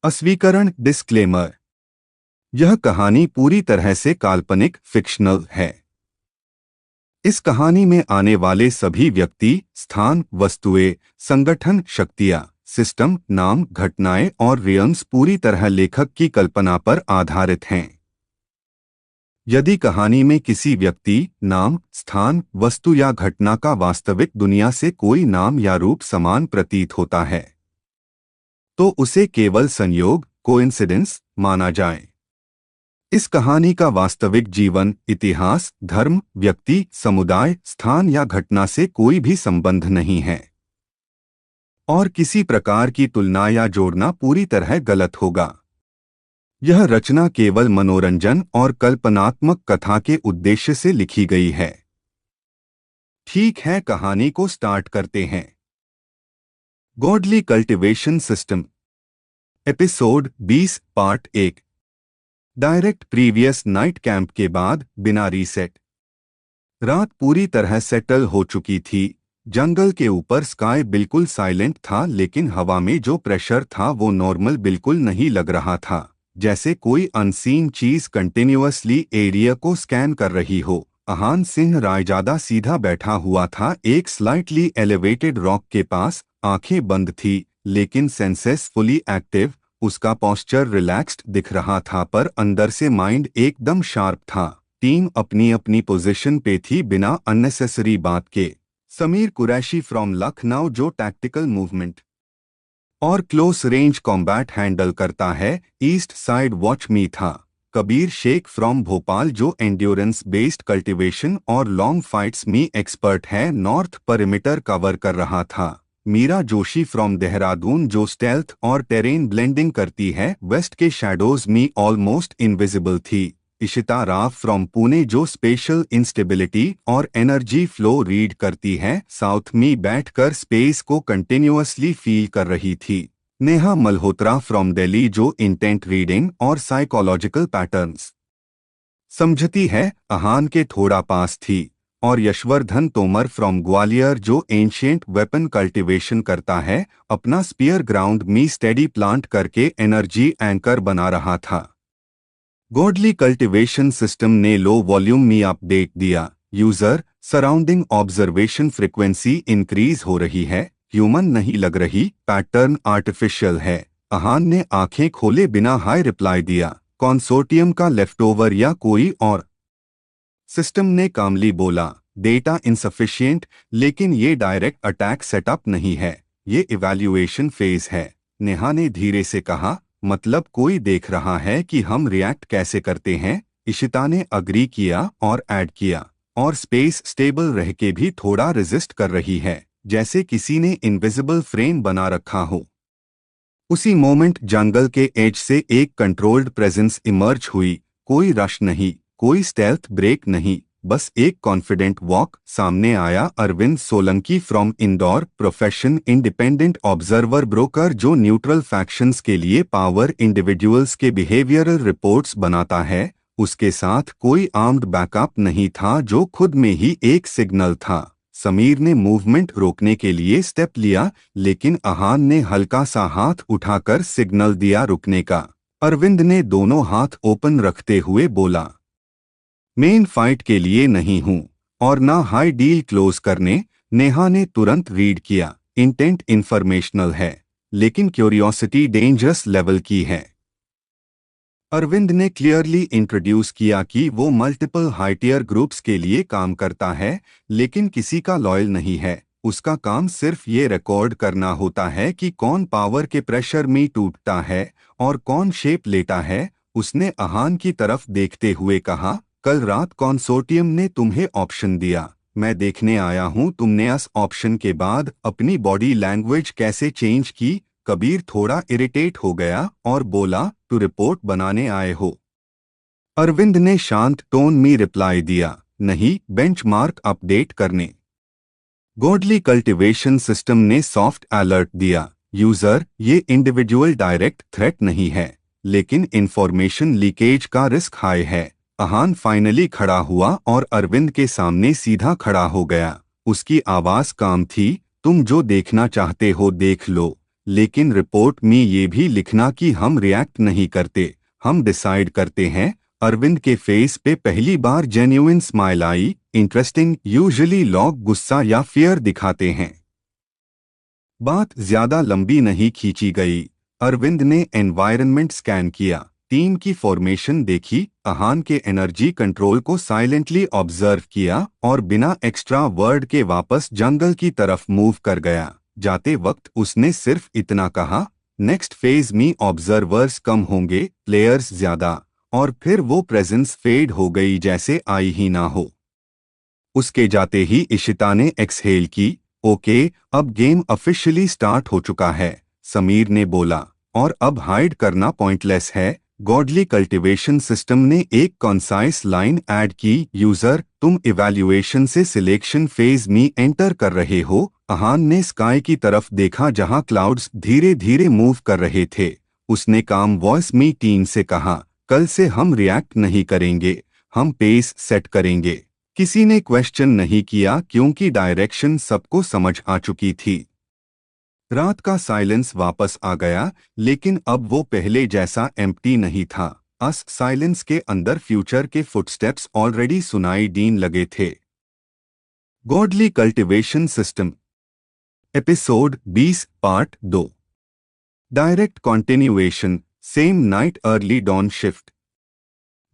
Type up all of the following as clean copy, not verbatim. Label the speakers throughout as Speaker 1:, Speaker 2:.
Speaker 1: अस्वीकरण disclaimer. यह कहानी पूरी तरह से काल्पनिक फिक्शनल है। इस कहानी में आने वाले सभी व्यक्ति, स्थान, वस्तुएं, संगठन, शक्तियां, सिस्टम, नाम, घटनाएं और रियल्स पूरी तरह लेखक की कल्पना पर आधारित हैं। यदि कहानी में किसी व्यक्ति, नाम, स्थान, वस्तु या घटना का वास्तविक दुनिया से कोई नाम या रूप समान प्रतीत होता है, तो उसे केवल संयोग, कोइंसिडेंस माना जाए। इस कहानी का वास्तविक जीवन, इतिहास, धर्म, व्यक्ति, समुदाय, स्थान या घटना से कोई भी संबंध नहीं है, और किसी प्रकार की तुलना या जोड़ना पूरी तरह गलत होगा। यह रचना केवल मनोरंजन और कल्पनात्मक कथा के उद्देश्य से लिखी गई है। ठीक है, कहानी को स्टार्ट करते हैं। Godly cultivation system, episode 20, part 1। Direct previous night camp के बाद बिना रीसेट। रात पूरी तरह सेटल हो चुकी थी। जंगल के ऊपर स्काई बिल्कुल साइलेंट था, लेकिन हवा में जो प्रेशर था वो नॉर्मल बिल्कुल नहीं लग रहा था, जैसे कोई अनसीन चीज कंटिन्यूअसली एरिया को स्कैन कर रही हो। आहान सिंह रायजादा सीधा बैठा हुआ था एक स्लाइटली एलिवेटेड रॉक के पास। आंखें बंद थी, लेकिन सेंसेस फुली एक्टिव। उसका पोस्चर रिलैक्स्ड दिख रहा था, पर अंदर से माइंड एकदम शार्प था। टीम अपनी अपनी पोजीशन पे थी बिना अननेसेसरी बात के। समीर कुरैशी फ्रॉम लखनऊ, जो टैक्टिकल मूवमेंट और क्लोज रेंज कॉम्बैट हैंडल करता है, ईस्ट साइड वॉच मी था। कबीर शेख फ्रॉम भोपाल, जो एंड्योरेंस बेस्ड कल्टीवेशन और लॉन्ग फाइट्स में एक्सपर्ट है, नॉर्थ परिमीटर कवर कर रहा था। मीरा जोशी फ्रॉम देहरादून, जो स्टेल्थ और टेरेन ब्लेंडिंग करती है, वेस्ट के शैडोज में ऑलमोस्ट इनविजिबल थी। इशिता राव फ्रॉम पुणे, जो स्पेशल इंस्टेबिलिटी और एनर्जी फ्लो रीड करती है, साउथ में बैठकर स्पेस को कंटिन्यूअसली फील कर रही थी। नेहा मल्होत्रा फ्रॉम दिल्ली, जो इंटेंट रीडिंग और साइकोलॉजिकल पैटर्न्स समझती है, आहान के थोड़ा पास थी। और यशवर्धन तोमर फ्रॉम ग्वालियर, जो एंशिएंट वेपन कल्टीवेशन करता है, अपना स्पीयर ग्राउंड में स्टेडी प्लांट करके एनर्जी एंकर बना रहा था। गॉडली कल्टीवेशन सिस्टम ने लो वॉल्यूम में अपडेट दिया। User, surrounding observation frequency increase हो रही है, ह्यूमन नहीं लग रही, पैटर्न आर्टिफिशियल है। आहान ने आंखें खोले बिना हाई रिप्लाई दिया। कंसोर्टियम का लेफ्टओवर या कोई और? सिस्टम ने कामली बोला, डेटा इनसफिशिएंट, लेकिन ये डायरेक्ट अटैक सेटअप नहीं है, ये इवैल्यूएशन फेज है। नेहा ने धीरे से कहा, मतलब कोई देख रहा है कि हम रिएक्ट कैसे करते हैं? इशिता ने अग्री किया और ऐड किया, और स्पेस स्टेबल रह के भी थोड़ा रेजिस्ट कर रही है, जैसे किसी ने इनविजिबल फ्रेम बना रखा हो। उसी मोमेंट जंगल के एज से एक कंट्रोल्ड प्रेजेंस इमर्ज हुई। कोई रश नहीं, कोई स्टेल्थ ब्रेक नहीं, बस एक कॉन्फिडेंट वॉक। सामने आया Arvind Solanki from Indore, profession independent observer broker, जो न्यूट्रल फैक्शंस के लिए पावर इंडिविजुअल्स के बिहेवियरल रिपोर्ट्स बनाता है। उसके साथ कोई आर्म्ड बैकअप नहीं था, जो खुद में ही एक सिग्नल था। समीर ने मूवमेंट रोकने के लिए स्टेप लिया, लेकिन आहान ने हल्का सा हाथ उठाकर सिग्नल दिया रुकने का। अरविंद ने दोनों हाथ ओपन रखते हुए बोला, मेन फाइट के लिए नहीं हूं, और ना हाई डील क्लोज करने। नेहा ने तुरंत रीड किया, इंटेंट इंफॉर्मेशनल है, लेकिन क्यूरियोसिटी डेंजरस लेवल की है। अरविंद ने क्लियरली इंट्रोड्यूस किया कि वो मल्टीपल हाइटियर ग्रुप्स के लिए काम करता है, लेकिन किसी का लॉयल नहीं है। उसका काम सिर्फ ये रिकॉर्ड करना होता है कि कौन पावर के प्रेशर में टूटता है और कौन शेप लेता है। उसने आहान की तरफ देखते हुए कहा, कल रात कंसोर्टियम ने तुम्हें ऑप्शन दिया, मैं देखने आया हूं तुमने उस ऑप्शन के बाद अपनी बॉडी लैंग्वेज कैसे चेंज की। कबीर थोड़ा इरिटेट हो गया और बोला, तू रिपोर्ट बनाने आए हो? अरविंद ने शांत टोन में रिप्लाई दिया, नहीं, बेंचमार्क अपडेट करने। गॉडली कल्टीवेशन सिस्टम ने सॉफ्ट अलर्ट दिया, यूजर, ये इंडिविजुअल डायरेक्ट थ्रेट नहीं है, लेकिन इंफॉर्मेशन लीकेज का रिस्क हाई है। आहान फाइनली खड़ा हुआ और अरविंद के सामने सीधा खड़ा हो गया। उसकी आवाज काम थी, तुम जो देखना चाहते हो देख लो, लेकिन रिपोर्ट में ये भी लिखना कि हम रिएक्ट नहीं करते, हम डिसाइड करते हैं। अरविंद के फेस पे पहली बार जेन्युइन स्माइल आई। इंटरेस्टिंग, यूजुअली लोग गुस्सा या फियर दिखाते हैं। बात ज्यादा लंबी नहीं खींची गई। अरविंद ने एनवायरनमेंट स्कैन किया, टीम की फॉर्मेशन देखी, अहान के एनर्जी कंट्रोल को साइलेंटली ऑब्जर्व किया और बिना एक्स्ट्रा वर्ड के वापस जंगल की तरफ मूव कर गया। जाते वक्त उसने सिर्फ इतना कहा, नेक्स्ट फेज में ऑब्जर्वर्स कम होंगे, प्लेयर्स ज्यादा। और फिर वो प्रेजेंस फेड हो गई जैसे आई ही ना हो। उसके जाते ही इशिता ने एक्सहेल की। ओके, अब गेम ऑफिशियली स्टार्ट हो चुका है, समीर ने बोला, और अब हाइड करना पॉइंटलेस है। गॉडली कल्टीवेशन सिस्टम ने एक कॉन्साइस लाइन ऐड की, यूजर तुम इवैल्यूएशन से सिलेक्शन फेज में एंटर कर रहे हो। अहान ने स्काई की तरफ देखा जहां क्लाउड्स धीरे धीरे मूव कर रहे थे। उसने काम वॉइस में टीम से कहा, कल से हम रिएक्ट नहीं करेंगे, हम पेस सेट करेंगे। किसी ने क्वेश्चन नहीं किया क्योंकि डायरेक्शन सबको समझ आ चुकी थी। रात का साइलेंस वापस आ गया, लेकिन अब वो पहले जैसा एम्प्टी नहीं था। अस साइलेंस के अंदर फ्यूचर के फुटस्टेप्स ऑलरेडी सुनाई देने लगे थे। Godly cultivation system, episode 20, part 2। Direct continuation, same night, early dawn shift.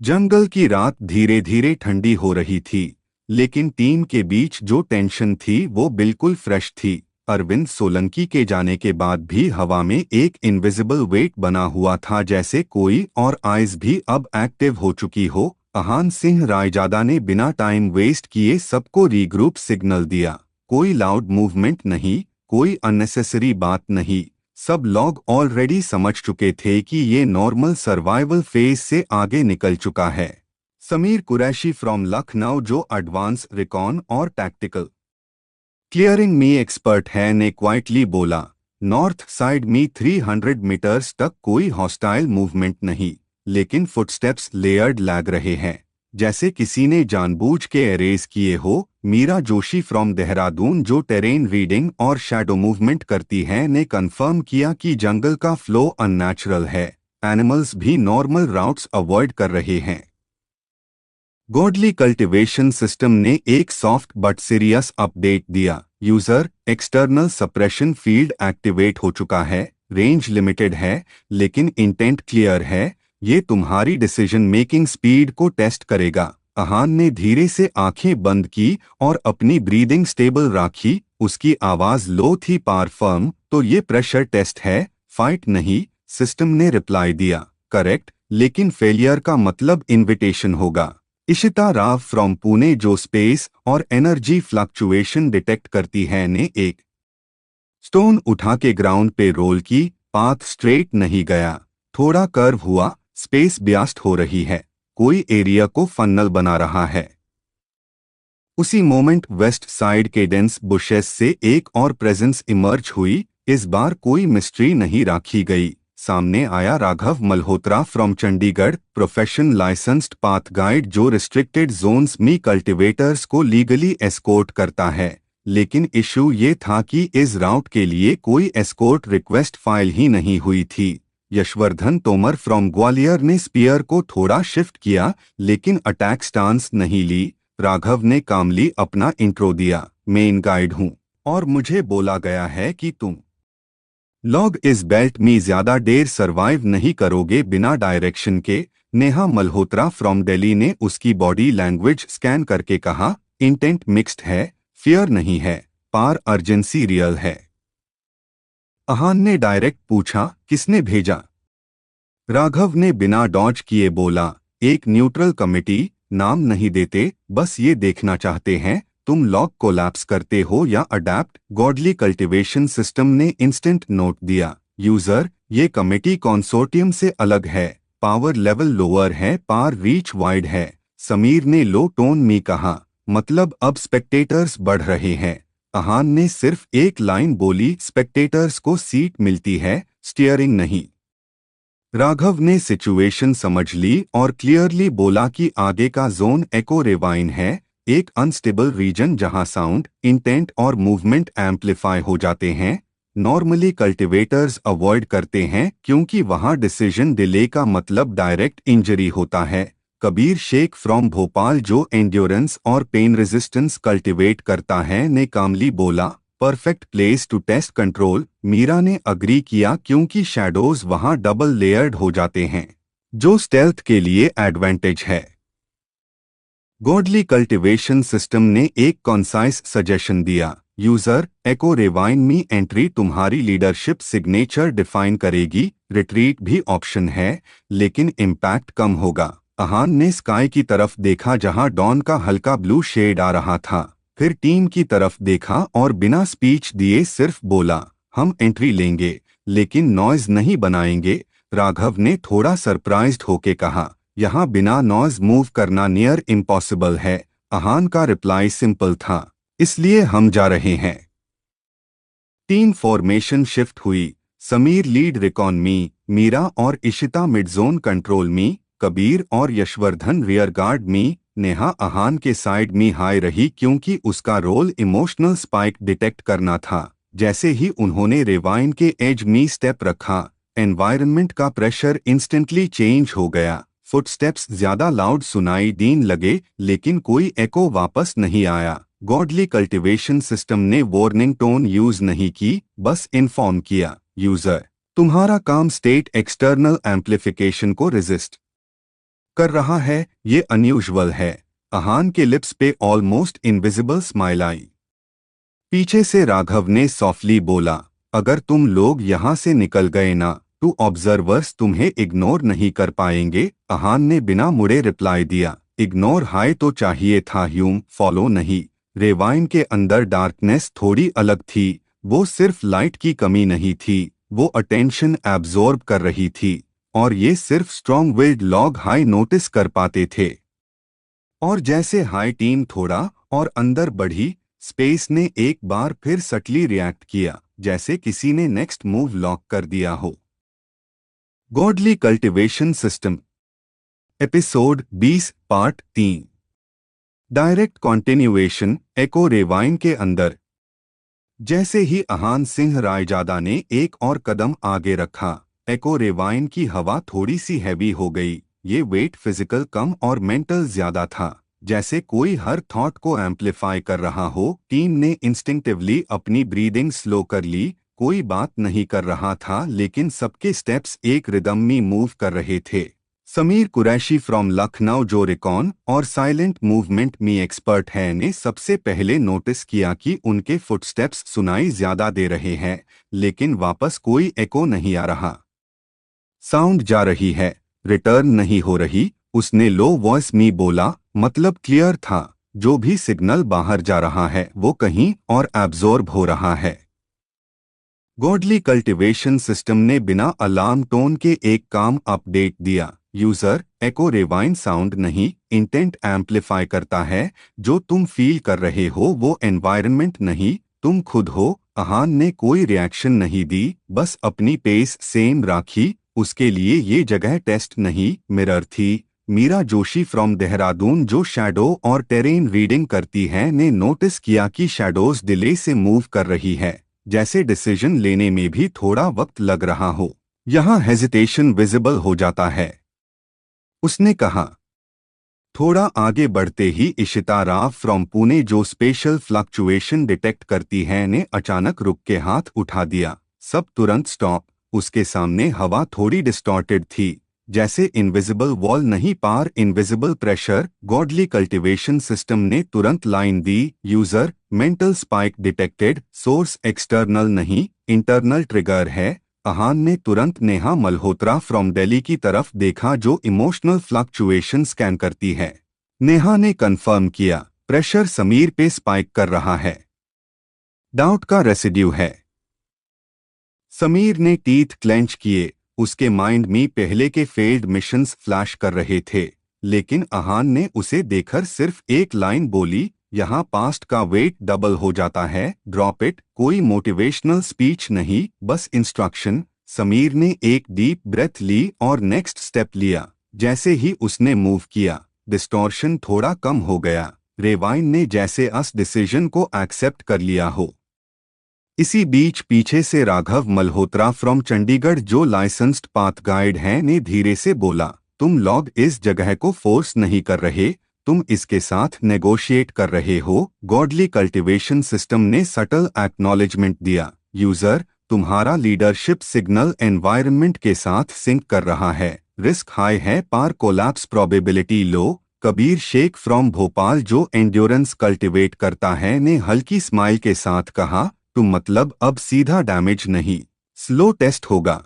Speaker 1: जंगल की रात धीरे धीरे ठंडी हो रही थी, लेकिन टीम के बीच जो टेंशन थी वो बिल्कुल फ्रेश थी। अरविंद सोलंकी के जाने के बाद भी हवा में एक इनविजिबल वेट बना हुआ था, जैसे कोई और आइज भी अब एक्टिव हो चुकी हो। अहान सिंह रायजादा ने बिना टाइम वेस्ट किए सबको रीग्रुप सिग्नल दिया। कोई लाउड मूवमेंट नहीं, कोई अननेसेसरी बात नहीं। सब लोग ऑलरेडी समझ चुके थे कि ये नॉर्मल सर्वाइवल फेज से आगे निकल चुका है। समीर कुरैशी फ्रॉम लखनऊ, जो एडवांस रिकॉन और टैक्टिकल क्लियरिंग में एक्सपर्ट है, ने क्वाइटली बोला, नॉर्थ साइड में 300 मीटर्स तक कोई हॉस्टाइल मूवमेंट नहीं, लेकिन फुटस्टेप्स लेयर्ड लग रहे हैं, जैसे किसी ने जानबूझ के एरेज किए हो। मीरा जोशी फ्रॉम देहरादून, जो टेरेन रीडिंग और शैडो मूवमेंट करती हैं, ने कंफर्म किया कि जंगल का फ्लो अननेचुरल है, एनिमल्स भी नॉर्मल राउट्स अवॉइड कर रहे हैं। गॉडली कल्टीवेशन सिस्टम ने एक सॉफ्ट बट सीरियस अपडेट दिया, user external suppression field activate हो चुका है, रेंज लिमिटेड है लेकिन इंटेंट क्लियर है, ये तुम्हारी डिसीजन मेकिंग स्पीड को टेस्ट करेगा। अहान ने धीरे से आंखें बंद की और अपनी ब्रीदिंग स्टेबल रखी। उसकी आवाज लो थी पर फर्म, तो ये प्रेशर टेस्ट है, फाइट नहीं। सिस्टम ने रिप्लाई दिया, करेक्ट, लेकिन फेलियर का मतलब इन्विटेशन होगा। इशिता राव फ्रॉम पुणे, जो स्पेस और एनर्जी फ्लक्चुएशन डिटेक्ट करती है, ने एक स्टोन उठा के ग्राउंड पे रोल की। पाथ स्ट्रेट नहीं गया, थोड़ा कर्व हुआ, स्पेस ब्यास्ट हो रही है, कोई एरिया को फन्नल बना रहा है। उसी मोमेंट वेस्ट साइड के डेंस बुशेस से एक और प्रेजेंस इमर्ज हुई। इस बार कोई मिस्ट्री नहीं रखी गई। सामने आया Raghav Malhotra from Chandigarh, profession licensed path guide, जो रिस्ट्रिक्टेड जोन्स में कल्टिवेटर्स को लीगली एस्कोर्ट करता है। लेकिन इशू ये था कि इस राउट के लिए कोई एस्कोर्ट रिक्वेस्ट फाइल ही नहीं हुई थी। यशवर्धन तोमर फ्रॉम ग्वालियर ने स्पीयर को थोड़ा शिफ्ट किया, लेकिन अटैक स्टांस नहीं ली। राघव ने कामली अपना इंट्रो दिया, मेन गाइड हूँ और मुझे बोला गया है कि तुम लोग इस बेल्ट में ज्यादा देर सरवाइव नहीं करोगे बिना डायरेक्शन के। नेहा मल्होत्रा फ्रॉम दिल्ली ने उसकी बॉडी लैंग्वेज स्कैन करके कहा, इंटेंट मिक्स्ड है, फियर नहीं है, पार अर्जेंसी रियल है। अहान ने डायरेक्ट पूछा, किसने भेजा? राघव ने बिना डॉज किए बोला, एक न्यूट्रल कमिटी, नाम नहीं देते, बस ये देखना चाहते हैं तुम लॉग कोलैप्स करते हो या अडैप्ट। गॉडली कल्टीवेशन सिस्टम ने इंस्टेंट नोट दिया, यूजर ये कमेटी कंसोर्टियम से अलग है, पावर लेवल लोअर है, पार रीच वाइड है। समीर ने लो टोन में कहा, मतलब अब स्पेक्टेटर्स बढ़ रहे हैं। अहान ने सिर्फ एक लाइन बोली, स्पेक्टेटर्स को सीट मिलती है, स्टीयरिंग नहीं। राघव ने सिचुएशन समझ ली और क्लियरली बोला कि आगे का जोन एको रेवाइन है, एक अनस्टेबल रीजन जहां साउंड, इंटेंट और मूवमेंट एम्पलीफाई हो जाते हैं। नॉर्मली कल्टिवेटर्स अवॉइड करते हैं क्योंकि वहां डिसीजन डिले का मतलब डायरेक्ट इंजरी होता है। कबीर शेख फ्रॉम भोपाल, जो एंड्योरेंस और पेन रेजिस्टेंस कल्टिवेट करता है, ने कामली बोला, perfect place to test control. Meera ने अग्री किया क्योंकि शैडोज वहां डबल लेयर्ड हो जाते हैं, जो स्टेल्थ के लिए एडवांटेज है। गॉडली कल्टिवेशन सिस्टम ने एक कॉन्साइज सजेशन दिया, यूजर एको रिवाइंड मी एंट्री तुम्हारी लीडरशिप सिग्नेचर डिफाइन करेगी। रिट्रीट भी ऑप्शन है, लेकिन इम्पैक्ट कम होगा। अहान ने स्काई की तरफ देखा जहां डॉन का हल्का ब्लू शेड आ रहा था, फिर टीम की तरफ देखा और बिना स्पीच दिए सिर्फ बोला, हम एंट्री लेंगे लेकिन नॉइज नहीं बनाएंगे। राघव ने थोड़ा सरप्राइज्ड होके कहा, यहाँ बिना नॉइज मूव करना नियर इम्पॉसिबल है। अहान का रिप्लाई सिंपल था, इसलिए हम जा रहे हैं। टीम फॉर्मेशन शिफ्ट हुई। समीर लीड रिकॉन मी, मीरा और इशिता मिड जोन कंट्रोल मी, कबीर और यशवर्धन रियर गार्ड मी। नेहा अहान के साइड मी हाई रही क्योंकि उसका रोल इमोशनल स्पाइक डिटेक्ट करना था। जैसे ही उन्होंने रिवाइन के एज मी स्टेप रखा, एनवायरनमेंट का प्रेशर इंस्टेंटली चेंज हो गया। फुटस्टेप्स ज्यादा लाउड सुनाई देने लगे, लेकिन कोई एको वापस नहीं आया। गॉडली कल्टिवेशन सिस्टम ने वार्निंग टोन यूज नहीं की, बस इन्फॉर्म किया, यूजर तुम्हारा काम स्टेट एक्सटर्नल एम्प्लीफिकेशन को रेजिस्ट कर रहा है, ये अनयूजुअल है। अहान के लिप्स पे ऑलमोस्ट इनविजिबल स्माइल आई। पीछे से राघव ने सॉफ्टली बोला, अगर तुम लोग यहाँ से निकल गए ना, तो ऑब्जर्वर्स तुम्हें इग्नोर नहीं कर पाएंगे। अहान ने बिना मुड़े रिप्लाई दिया, इग्नोर हाई तो चाहिए था, ह्यूम फॉलो नहीं। रेवाइन के अंदर डार्कनेस थोड़ी अलग थी, वो सिर्फ लाइट की कमी नहीं थी, वो अटेंशन एब्जॉर्ब कर रही थी, और ये सिर्फ strong willed log high notice कर पाते थे। और जैसे हाई टीम थोड़ा और अंदर बढ़ी, स्पेस ने एक बार फिर सटली रिएक्ट किया, जैसे किसी ने नेक्स्ट मूव लॉक कर दिया हो। Godly cultivation system episode 20 part 3 direct continuation. Echo ravine के अंदर। जैसे ही अहान सिंह रायजादा ने एक और कदम आगे रखा, एको रेवाइन की हवा थोड़ी सी हैवी हो गई। ये वेट फिजिकल कम और मेंटल ज्यादा था, जैसे कोई हर थॉट को एम्पलीफाई कर रहा हो। टीम ने इंस्टिंक्टिवली अपनी ब्रीदिंग स्लो कर ली। कोई बात नहीं कर रहा था, लेकिन सबके स्टेप्स एक रिदम में मूव कर रहे थे। समीर कुरैशी फ्रॉम लखनऊ, जो रिकॉन और साइलेंट मूवमेंट में एक्सपर्ट है, ने सबसे पहले नोटिस किया कि उनके फुटस्टेप्स सुनाई ज्यादा दे रहे हैं, लेकिन वापस कोई एको नहीं आ रहा। साउंड जा रही है, रिटर्न नहीं हो रही। उसने लो वॉइस में बोला, मतलब क्लियर था, जो भी सिग्नल बाहर जा रहा है वो कहीं और एब्जॉर्ब हो रहा है। गॉडली कल्टिवेशन सिस्टम ने बिना अलार्म टोन के एक काम अपडेट दिया, यूजर एको रिवाइन साउंड नहीं, इंटेंट एम्पलीफाई करता है। जो तुम फील कर रहे हो वो एनवायरनमेंट नहीं, तुम खुद हो। अहान ने कोई रिएक्शन नहीं दी, बस अपनी पेस सेम राखी। उसके लिए ये जगह टेस्ट नहीं, मिरर थी। मीरा जोशी फ्रॉम देहरादून, जो शैडो और टेरेन रीडिंग करती है, ने नोटिस किया कि शैडोज डिले से मूव कर रही है, जैसे डिसीजन लेने में भी थोड़ा वक्त लग रहा हो। यहाँ हेजिटेशन विजिबल हो जाता है। उसने कहा। थोड़ा आगे बढ़ते ही इशिता राव फ्रॉम पुणे, जो स्पेशल फ्लक्चुएशन डिटेक्ट करती है, ने अचानक रुक के हाथ उठा दिया। सब तुरंत स्टॉप। उसके सामने हवा थोड़ी डिस्टॉर्टेड थी, जैसे इनविजिबल वॉल नहीं पार invisible pressure. Godly cultivation system ने तुरंत लाइन दी, user mental spike detected, source external नहीं इंटरनल ट्रिगर है। अहान ने तुरंत नेहा मल्होत्रा फ्रॉम दिल्ली की तरफ देखा, जो इमोशनल फ्लक्चुएशन स्कैन करती है। नेहा ने कंफर्म किया, प्रेशर समीर पे स्पाइक कर रहा है, डाउट का रेसिड्यू है। समीर ने टीथ क्लेंच किए। उसके माइंड में पहले के फेल्ड मिशंस फ्लैश कर रहे थे, लेकिन अहान ने उसे देखकर सिर्फ एक लाइन बोली, यहाँ पास्ट का वेट डबल हो जाता है, ड्रॉप इट। कोई मोटिवेशनल स्पीच नहीं, बस इंस्ट्रक्शन। समीर ने एक डीप ब्रेथ ली और नेक्स्ट स्टेप लिया। जैसे ही उसने मूव किया, डिस्टॉर्शन थोड़ा कम हो गया। रेवाइन ने जैसे अस डिसीजन को एक्सेप्ट कर लिया हो। इसी बीच पीछे से राघव मल्होत्रा फ्रॉम चंडीगढ़ जो लाइसेंस्ड पाथ गाइड हैं ने धीरे से बोला, तुम लोग इस जगह को फोर्स नहीं कर रहे, तुम इसके साथ नेगोशिएट कर रहे हो। गॉडली कल्टीवेशन सिस्टम ने सटल एक्नॉलेजमेंट दिया, यूजर तुम्हारा लीडरशिप सिग्नल एनवायरनमेंट के साथ सिंक कर रहा है, रिस्क हाई है पर collapse probability low. Kabir Shaikh from Bhopal जो एंड्योरेंस कल्टीवेट करता है ने हल्की स्माइल के साथ कहा, तुम मतलब अब सीधा डैमेज नहीं, स्लो टेस्ट होगा।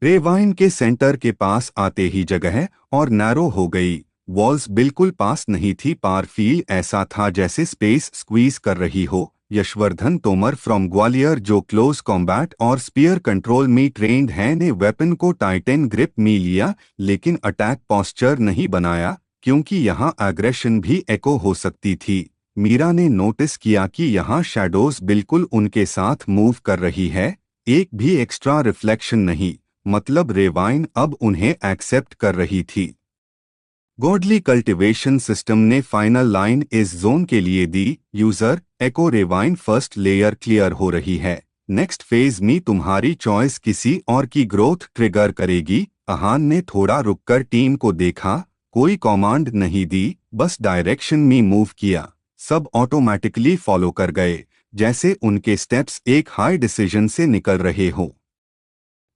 Speaker 1: रेवाइन के सेंटर के पास आते ही जगह और नैरो हो गई, वॉल्स बिल्कुल पास नहीं थी पर फील ऐसा था जैसे स्पेस स्क्वीज कर रही हो। यशवर्धन तोमर फ्रॉम ग्वालियर जो क्लोज कॉम्बैट और स्पीयर कंट्रोल में ट्रेंड है ने वेपन को टाइटन ग्रिप में लिया लेकिन अटैक पोस्चर नहीं बनाया क्योंकि यहाँ एग्रेशन भी एको हो सकती थी। मीरा ने नोटिस किया कि यहाँ शैडोज बिल्कुल उनके साथ मूव कर रही है, एक भी एक्स्ट्रा रिफ्लेक्शन नहीं, मतलब रेवाइन अब उन्हें एक्सेप्ट कर रही थी। गॉडली कल्टीवेशन सिस्टम ने फाइनल लाइन इस जोन के लिए दी, यूजर एको रेवाइन फर्स्ट लेयर क्लियर हो रही है, नेक्स्ट फेज में तुम्हारी चॉइस किसी और की ग्रोथ ट्रिगर करेगी। अहान ने थोड़ा रुककर टीम को देखा, कोई कमांड नहीं दी, बस डायरेक्शन में मूव किया। सब ऑटोमेटिकली फॉलो कर गए, जैसे उनके स्टेप्स एक हाई डिसीजन से निकल रहे हों।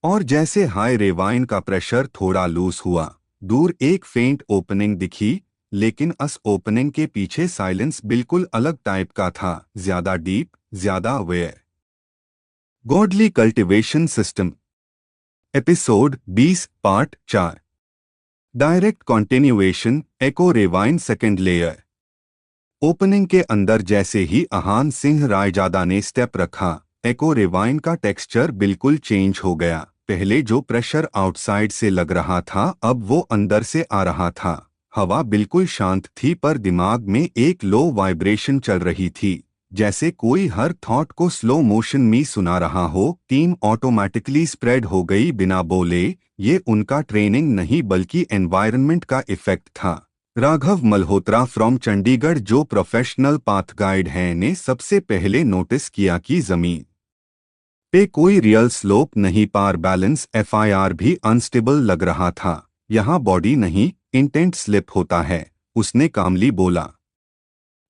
Speaker 1: और जैसे हाई रेवाइन का प्रेशर थोड़ा लूज हुआ, दूर एक फेंट ओपनिंग दिखी, लेकिन उस ओपनिंग के पीछे साइलेंस बिल्कुल अलग टाइप का था, ज्यादा डीप, ज्यादा aware. Godly cultivation system episode 20 part 4 direct continuation echo ravine second layer. Opening के अंदर जैसे ही अहान सिंह रायजादा ने स्टेप रखा, एको रेवाइन का टेक्सचर बिल्कुल चेंज हो गया। पहले जो प्रेशर आउटसाइड से लग रहा था अब वो अंदर से आ रहा था। हवा बिल्कुल शांत थी पर दिमाग में एक लो वाइब्रेशन चल रही थी, जैसे कोई हर थॉट को स्लो मोशन में सुना रहा हो। टीम ऑटोमेटिकली स्प्रेड हो गई बिना बोले, ये उनका ट्रेनिंग नहीं बल्कि एनवायरनमेंट का इफेक्ट था। राघव मल्होत्रा फ्रॉम चंडीगढ़ जो प्रोफेशनल पाथ गाइड हैं ने सबसे पहले नोटिस किया कि जमीन पे कोई रियल स्लोप नहीं पार बैलेंस एफआईआर भी अनस्टेबल लग रहा था। यहाँ बॉडी नहीं इंटेंट स्लिप होता है, उसने कामली बोला।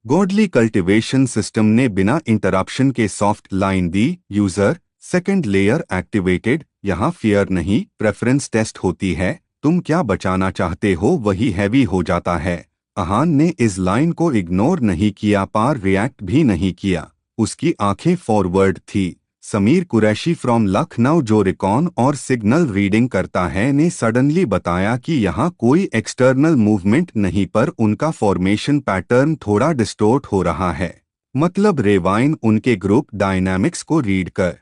Speaker 1: गॉडली कल्टीवेशन सिस्टम ने बिना इंटरप्शन के सॉफ्ट लाइन दी, यूजर सेकंड लेयर एक्टिवेटेड, यहाँ फियर नहीं प्रेफरेंस टेस्ट होती है, तुम क्या बचाना चाहते हो वही हैवी हो जाता है। अहान ने इस लाइन को इग्नोर नहीं किया पर रिएक्ट भी नहीं किया, उसकी आंखें फॉरवर्ड थी। समीर कुरैशी फ्रॉम लखनऊ जो रिकॉन और सिग्नल रीडिंग करता है ने सडनली बताया कि यहाँ कोई एक्सटर्नल मूवमेंट नहीं पर उनका फॉर्मेशन पैटर्न थोड़ा डिस्टोर्ट हो रहा है, मतलब रेवाइन उनके ग्रुप डायनामिक्स को रीड कर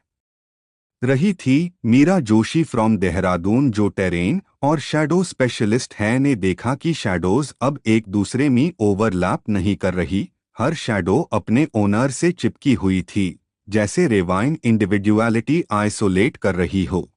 Speaker 1: रही थी। मीरा जोशी फ्रॉम देहरादून जो टेरेन और शैडो स्पेशलिस्ट है ने देखा कि शैडोज अब एक दूसरे में ओवरलैप नहीं कर रही, हर शैडो अपने ओनर से चिपकी हुई थी, जैसे रेवाइन इंडिविजुअलिटी आइसोलेट कर रही हो।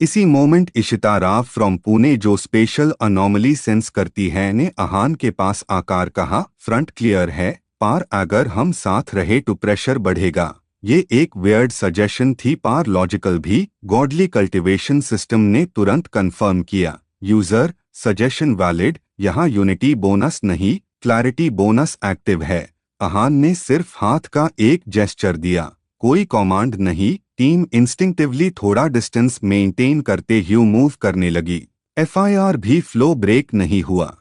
Speaker 1: इसी मोमेंट इशिता राव फ्रॉम पुणे जो स्पेशल अनोमली सेंस करती है ने अहान के पास आकर कहा, फ्रंट क्लियर है पर अगर हम साथ रहे तो प्रेशर बढ़ेगा। ये एक वियर्ड सजेशन थी पर लॉजिकल भी। गॉडली कल्टीवेशन सिस्टम ने तुरंत कंफर्म किया, यूजर सजेशन वैलिड, यहाँ यूनिटी बोनस नहीं क्लैरिटी बोनस एक्टिव है। अहान ने सिर्फ हाथ का एक जेस्चर दिया, कोई कमांड नहीं। टीम इंस्टिंक्टिवली थोड़ा डिस्टेंस मेंटेन करते हुए मूव करने लगी। एफआईआर भी फ्लो ब्रेक नहीं हुआ।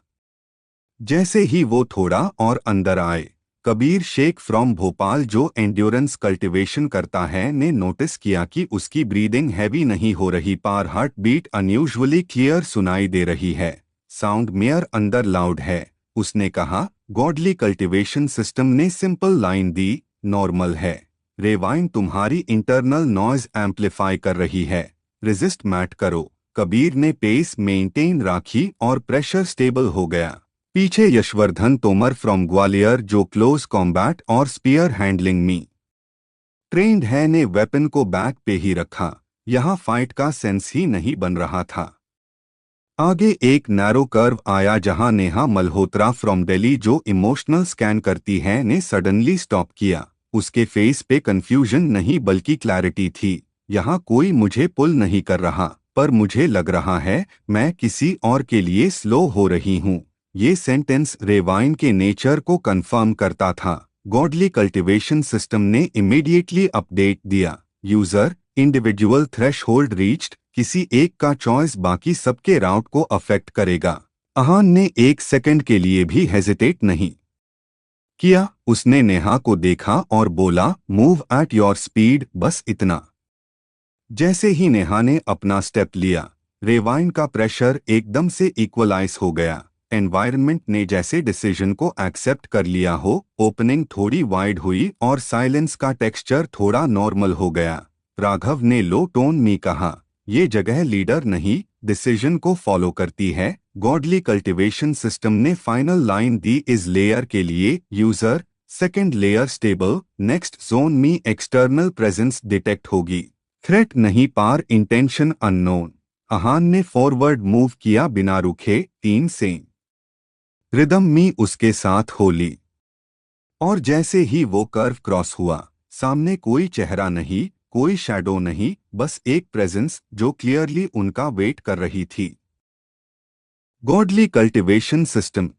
Speaker 1: जैसे ही वो थोड़ा और अंदर आए, कबीर शेख फ्रॉम भोपाल जो एंड्योरेंस कल्टीवेशन करता है ने नोटिस किया कि उसकी ब्रीदिंग हैवी नहीं हो रही पर हार्ट बीट अनयूजुअली क्लियर सुनाई दे रही है, साउंड मेयर अंदर लाउड है। उसने कहा, गॉडली कल्टीवेशन सिस्टम ने सिंपल लाइन दी, नॉर्मल है, रेवाइन तुम्हारी इंटरनल नॉइज एम्पलीफाई कर रही है, रेजिस्ट मैट करो। कबीर ने पेस मेंटेन राखी और प्रेशर स्टेबल हो गया। पीछे यशवर्धन तोमर फ्रॉम ग्वालियर जो क्लोज कॉम्बैट और स्पीयर हैंडलिंग में ट्रेंड है ने वेपन को बैक पे ही रखा, यहाँ फाइट का सेंस ही नहीं बन रहा था। आगे एक नैरो कर्व आया जहां नेहा मल्होत्रा फ्रॉम दिल्ली जो इमोशनल स्कैन करती है ने सडनली स्टॉप किया। उसके फेस पे कंफ्यूजन नहीं बल्कि क्लैरिटी थी। यहाँ कोई मुझे पुल नहीं कर रहा, पर मुझे लग रहा है मैं किसी और के लिए स्लो हो रही हूँ। ये सेंटेंस रेवाइन के नेचर को कंफर्म करता था। गॉडली कल्टीवेशन सिस्टम ने इमीडिएटली अपडेट दिया, यूजर इंडिविजुअल थ्रेशहोल्ड रीच्ड, किसी एक का चॉइस बाकी सबके राउट को अफेक्ट करेगा। अहान ने एक सेकंड के लिए भी हेजिटेट नहीं किया। उसने नेहा को देखा और बोला, मूव एट योर स्पीड, बस इतना। जैसे ही नेहा ने अपना स्टेप लिया, रेवाइन का प्रेशर एकदम से इक्वलाइज हो गया। एनवायरनमेंट ने जैसे डिसीजन को एक्सेप्ट कर लिया हो। ओपनिंग थोड़ी वाइड हुई और साइलेंस का टेक्सचर थोड़ा नॉर्मल हो गया। राघव ने लो टोन में कहा, ये जगह लीडर नहीं, डिसीजन को फॉलो करती है। गॉडली कल्टीवेशन सिस्टम ने फाइनल लाइन दी इस लेयर के लिए, user second layer stable, next zone में एक्सटर्नल प्रेजेंस डिटेक्ट होगी, थ्रेट नहीं पार इंटेंशन अननोन। अहान ने फॉरवर्ड मूव किया बिना रुके, 3 से रिदम में उसके साथ होली। और जैसे ही वो कर्व क्रॉस हुआ, सामने कोई चेहरा नहीं, कोई शैडो नहीं, बस एक प्रेजेंस जो क्लियरली उनका वेट कर रही थी। Godly cultivation system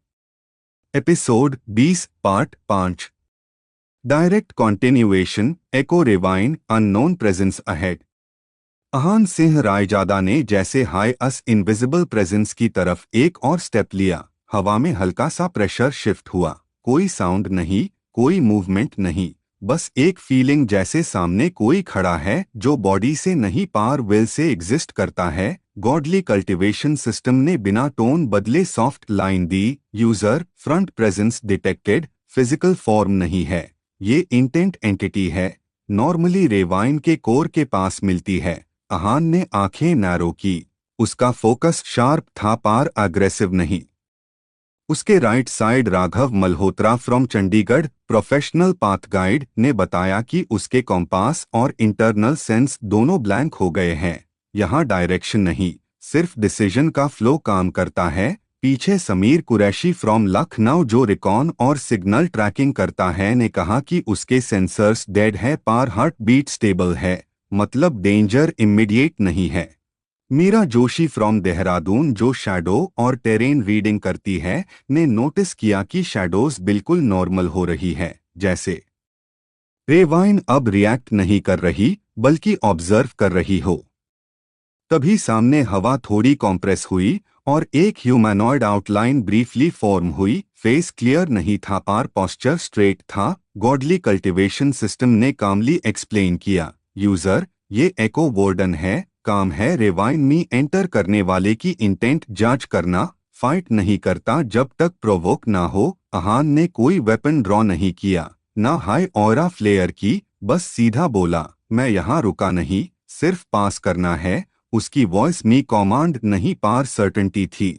Speaker 1: episode 20 part 5। Direct continuation, echo ravine, unknown presence ahead. Ahaan Singh Raizada ने जैसे हाई अस इनविजिबल प्रेजेंस की तरफ एक और स्टेप लिया। हवा में हल्का सा प्रेशर शिफ्ट हुआ। कोई साउंड नहीं, कोई मूवमेंट नहीं, बस एक फीलिंग जैसे सामने कोई खड़ा है जो बॉडी से नहीं पार विल से एग्जिस्ट करता है। गॉडली कल्टीवेशन सिस्टम ने बिना टोन बदले सॉफ्ट लाइन दी, user front presence detected, physical form नहीं है, ये इंटेंट एंटिटी है। नॉर्मली रेवाइन के कोर के पास मिलती है। अहान ने आंखें नैरो की। उसका फोकस शार्प था, पार अग्रेसिव नहीं। उसके right side Raghav Malhotra from Chandigarh, professional path guide, ने बताया कि उसके कॉम्पास और इंटरनल सेंस दोनों ब्लैंक हो गए हैं। यहाँ डायरेक्शन नहीं, सिर्फ डिसीजन का फ्लो काम करता है। पीछे समीर कुरैशी फ्रॉम लखनऊ जो रिकॉन और सिग्नल ट्रैकिंग करता है ने कहा कि उसके सेंसर्स डेड है, पार हार्ट बीट स्टेबल है, मतलब डेंजर इमीडिएट नहीं है। मीरा जोशी फ्रॉम देहरादून जो शैडो और टेरेन रीडिंग करती है, ने नोटिस किया कि शैडोज बिल्कुल नॉर्मल हो रही है, जैसे रेवाइन अब रिएक्ट नहीं कर रही बल्कि ऑब्जर्व कर रही हो। तभी सामने हवा थोड़ी कॉम्प्रेस हुई और एक ह्यूमैनॉइड आउटलाइन ब्रीफली फॉर्म हुई। फेस क्लियर नहीं था, पार पोस्चर स्ट्रेट था। गॉडली कल्टीवेशन सिस्टम ने कामली एक्सप्लेन किया, यूजर ये एको वार्डन है, काम है रेवाइन में एंटर करने वाले की इंटेंट जांच करना, फाइट नहीं करता जब तक प्रोवोक ना हो। अहान ने कोई वेपन ड्रॉ नहीं किया, ना हाई ऑरा फ्लेयर की, बस सीधा बोला, मैं यहाँ रुका नहीं, सिर्फ पास करना है। उसकी वॉइस में कमांड नहीं, पार सर्टेनिटी थी।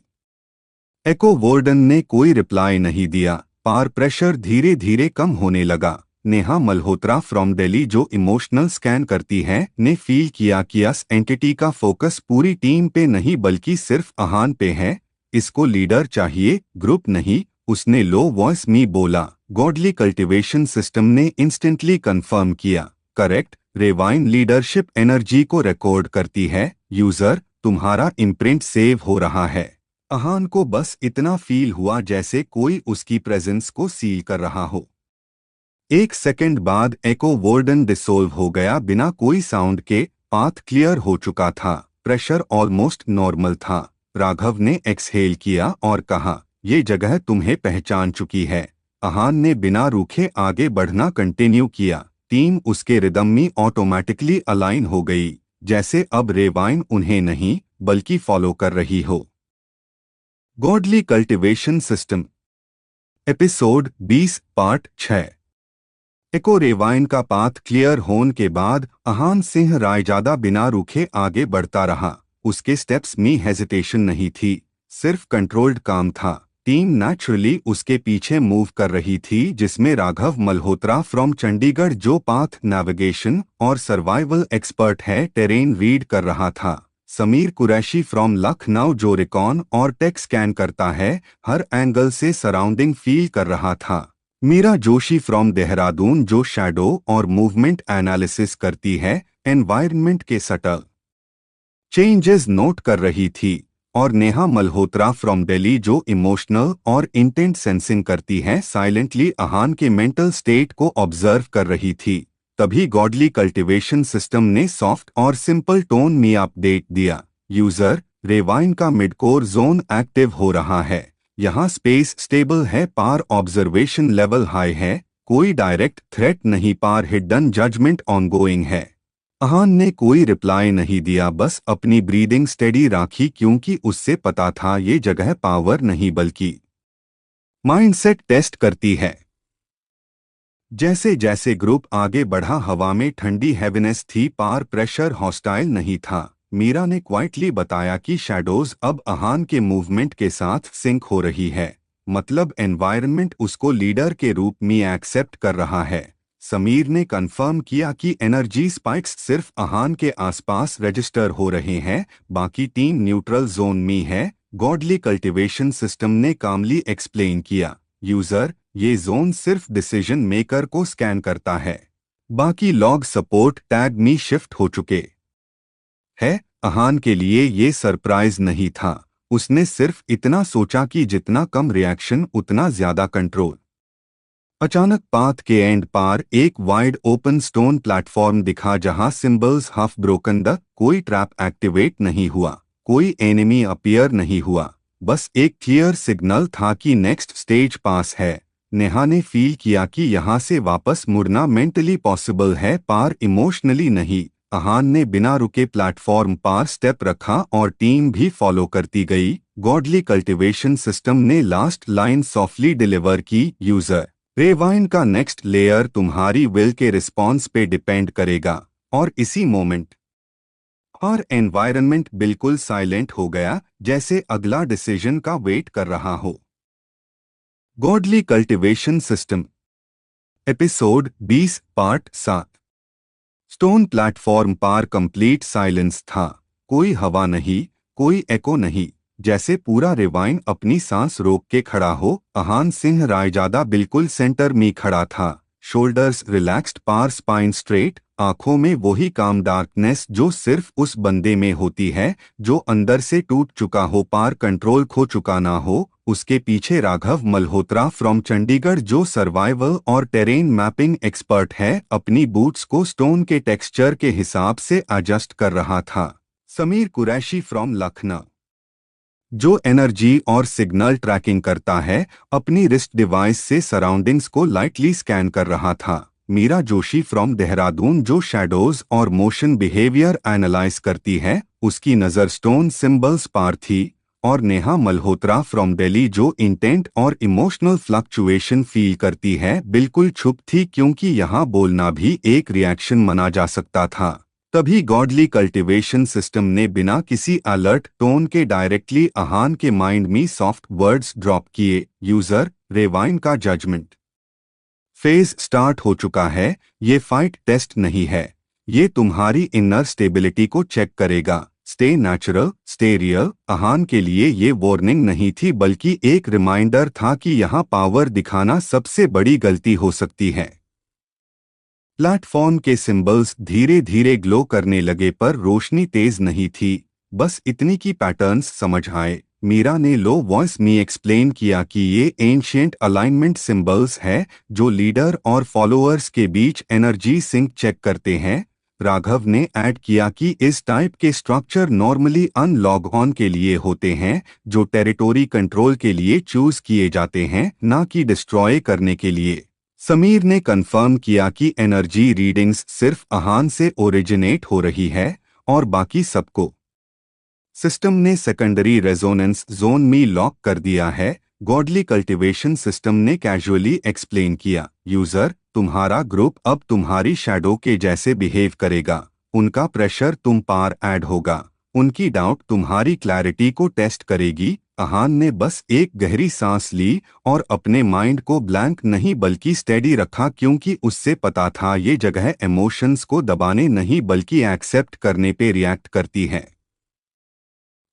Speaker 1: एको वार्डन ने कोई रिप्लाई नहीं दिया। पार प्रेशर धीरे धीरे कम होने लगा। नेहा मल्होत्रा फ्रॉम दिल्ली जो इमोशनल स्कैन करती है, ने फील किया कि इस एंटिटी का फोकस पूरी टीम पे नहीं बल्कि सिर्फ अहान पे है। इसको लीडर चाहिए, ग्रुप नहीं। उसने लो वॉइस में बोला। गॉडली कल्टीवेशन सिस्टम ने इंस्टेंटली कंफर्म किया, करेक्ट, रेवाइन लीडरशिप एनर्जी को रिकॉर्ड करती है। यूजर तुम्हारा इम्प्रिंट सेव हो रहा है। अहान को बस इतना फील हुआ जैसे कोई उसकी प्रेजेंस को सील कर रहा हो। एक सेकंड बाद एको वार्डन डिसोल्व हो गया बिना कोई साउंड के। पाथ क्लियर हो चुका था, प्रेशर ऑलमोस्ट नॉर्मल था। राघव ने एक्सहेल किया और कहा, ये जगह तुम्हें पहचान चुकी है। अहान ने बिना रूखे आगे बढ़ना कंटिन्यू किया। टीम उसके रिदम में ऑटोमेटिकली अलाइन हो गई, जैसे अब रेवाइन उन्हें नहीं बल्कि फॉलो कर रही हो। Godly cultivation system episode 20 part 6। एको रेवाइन का पाथ क्लियर होने के बाद अहान सिंह रायजादा बिना रुके आगे बढ़ता रहा। उसके स्टेप्स में हेजिटेशन नहीं थी, सिर्फ कंट्रोल्ड काम था। टीम नेचुरली उसके पीछे मूव कर रही थी, जिसमें राघव मल्होत्रा फ्रॉम चंडीगढ़ जो पाथ नेविगेशन और सर्वाइवल एक्सपर्ट है, टेरेन रीड कर रहा था। समीर कुरैशी फ्रॉम लखनऊ जो रिकॉन और टेक स्कैन करता है, हर एंगल से सराउंडिंग फील कर रहा था। मीरा जोशी फ्रॉम देहरादून जो शैडो और मूवमेंट एनालिसिस करती है, एनवायरनमेंट के सटल चेंजेस नोट कर रही थी। और नेहा मल्होत्रा फ्रॉम दिल्ली जो इमोशनल और इंटेंट सेंसिंग करती है, साइलेंटली अहान के मेंटल स्टेट को ऑब्जर्व कर रही थी। तभी गॉडली कल्टीवेशन सिस्टम ने सॉफ्ट और सिंपल टोन में अपडेट दिया। यूजर, रेवाइन का मिडकोर जोन एक्टिव हो रहा है। यहाँ स्पेस स्टेबल है, पार ऑब्जर्वेशन लेवल हाई है, कोई डायरेक्ट थ्रेट नहीं, पार हिडन जजमेंट ऑनगोइंग है। अहान ने कोई रिप्लाई नहीं दिया, बस अपनी ब्रीदिंग स्टेडी रखी क्योंकि उससे पता था ये जगह पावर नहीं बल्कि माइंडसेट टेस्ट करती है। जैसे जैसे ग्रुप आगे बढ़ा, हवा में ठंडी हैवीनेस थी, पार प्रेशर हॉस्टाइल नहीं था। मीरा ने क्वाइटली बताया कि शैडोज अब अहान के मूवमेंट के साथ सिंक हो रही है, मतलब एनवायरनमेंट उसको लीडर के रूप में एक्सेप्ट कर रहा है। समीर ने कंफर्म किया कि एनर्जी स्पाइक्स सिर्फ अहान के आसपास रजिस्टर हो रहे हैं, बाकी टीम न्यूट्रल जोन में है। गॉडली कल्टीवेशन सिस्टम ने कामली एक्सप्लेन किया, यूजर, ये जोन सिर्फ डिसीजन मेकर को स्कैन करता है, बाकी लॉग सपोर्ट टैग में शिफ्ट हो चुके हैं। अहान के लिए ये सरप्राइज नहीं था, उसने सिर्फ इतना सोचा कि जितना कम रिएक्शन उतना ज्यादा कंट्रोल। अचानक पाथ के एंड पार एक वाइड ओपन स्टोन प्लेटफॉर्म दिखा जहां सिंबल्स हाफ ब्रोकन द, कोई ट्रैप एक्टिवेट नहीं हुआ, कोई एनिमी अपीयर नहीं हुआ, बस एक क्लियर सिग्नल था कि नेक्स्ट स्टेज पास है। नेहा ने फील किया कि यहां से वापस मुड़ना मेंटली पॉसिबल है, पार इमोशनली नहीं। अहान ने बिना रुके प्लेटफॉर्म पार स्टेप रखा और टीम भी फॉलो करती गई। गॉडली कल्टीवेशन सिस्टम ने लास्ट लाइन सॉफ्टली डिलीवर की, यूजर, रेवाइन का नेक्स्ट लेयर तुम्हारी विल के रिस्पॉन्स पे डिपेंड करेगा। और इसी मोमेंट और एनवायरनमेंट बिल्कुल साइलेंट हो गया, जैसे अगला डिसीजन का वेट कर रहा हो। Godly cultivation system episode 20 part 7। Stone platform पार कंप्लीट साइलेंस था, कोई हवा नहीं, कोई एको नहीं, जैसे पूरा रिवाइन अपनी सांस रोक के खड़ा हो। अहान सिंह रायजादा बिल्कुल सेंटर में खड़ा था, शोल्डर्स रिलैक्स्ड, पार स्पाइन स्ट्रेट, आंखों में वही काम डार्कनेस जो सिर्फ उस बंदे में होती है जो अंदर से टूट चुका हो, पार कंट्रोल खो चुका ना हो। उसके पीछे राघव मल्होत्रा फ्रॉम चंडीगढ़ जो सर्वाइवल और टेरेन मैपिंग एक्सपर्ट है, अपनी बूट्स को स्टोन के टेक्सचर के हिसाब से एडजस्ट कर रहा था। समीर कुरैशी फ्रॉम लखनऊ जो एनर्जी और सिग्नल ट्रैकिंग करता है, अपनी रिस्ट डिवाइस से सराउंडिंग्स को लाइटली स्कैन कर रहा था। मीरा जोशी फ्रॉम देहरादून जो शैडोज और मोशन बिहेवियर एनालाइज करती है, उसकी नज़र स्टोन सिंबल्स पार थी। और नेहा मल्होत्रा फ्रॉम दिल्ली जो इंटेंट और इमोशनल फ्लक्चुएशन फील करती है, बिल्कुल चुप थी क्योंकि यहाँ बोलना भी एक रिएक्शन माना जा सकता था। तभी गॉडली कल्टीवेशन सिस्टम ने बिना किसी अलर्ट टोन के डायरेक्टली अहान के माइंड में सॉफ्ट वर्ड्स ड्रॉप किए, यूजर, रेवाइन का जजमेंट फेज स्टार्ट हो चुका है, ये फाइट टेस्ट नहीं है, ये तुम्हारी इनर स्टेबिलिटी को चेक करेगा। Stay natural, stay real. Ahaan के लिए ये वार्निंग नहीं थी बल्कि एक रिमाइंडर था कि यहाँ पावर दिखाना सबसे बड़ी गलती हो सकती है। प्लेटफॉर्म के सिंबल्स धीरे धीरे ग्लो करने लगे पर रोशनी तेज नहीं थी, बस इतनी की पैटर्न्स समझ आए। मीरा ने लो वॉइस में एक्सप्लेन किया कि ये एंशिएंट अलाइनमेंट सिंबल्स है जो लीडर और फॉलोअर्स के बीच एनर्जी सिंक चेक करते हैं। राघव ने ऐड किया कि इस टाइप के स्ट्रक्चर नॉर्मली अनलॉग ऑन के लिए होते हैं, जो टेरिटोरी कंट्रोल के लिए चूज किए जाते हैं, ना कि डिस्ट्रॉय करने के लिए। समीर ने कंफर्म किया कि एनर्जी रीडिंग्स सिर्फ अहान से ओरिजिनेट हो रही है और बाकी सबको सिस्टम ने सेकेंडरी रेजोनेंस जोन में लॉक कर दिया है। गॉडली कल्टीवेशन सिस्टम ने कैजुअली एक्सप्लेन किया, यूजर, तुम्हारा ग्रुप अब तुम्हारी शैडो के जैसे बिहेव करेगा, उनका प्रेशर तुम पार ऐड होगा, उनकी डाउट तुम्हारी क्लैरिटी को टेस्ट करेगी। अहान ने बस एक गहरी सांस ली और अपने माइंड को ब्लैंक नहीं बल्कि स्टेडी रखा क्योंकि उससे पता था ये जगह इमोशंस को दबाने नहीं बल्कि एक्सेप्ट करने पे रिएक्ट करती है।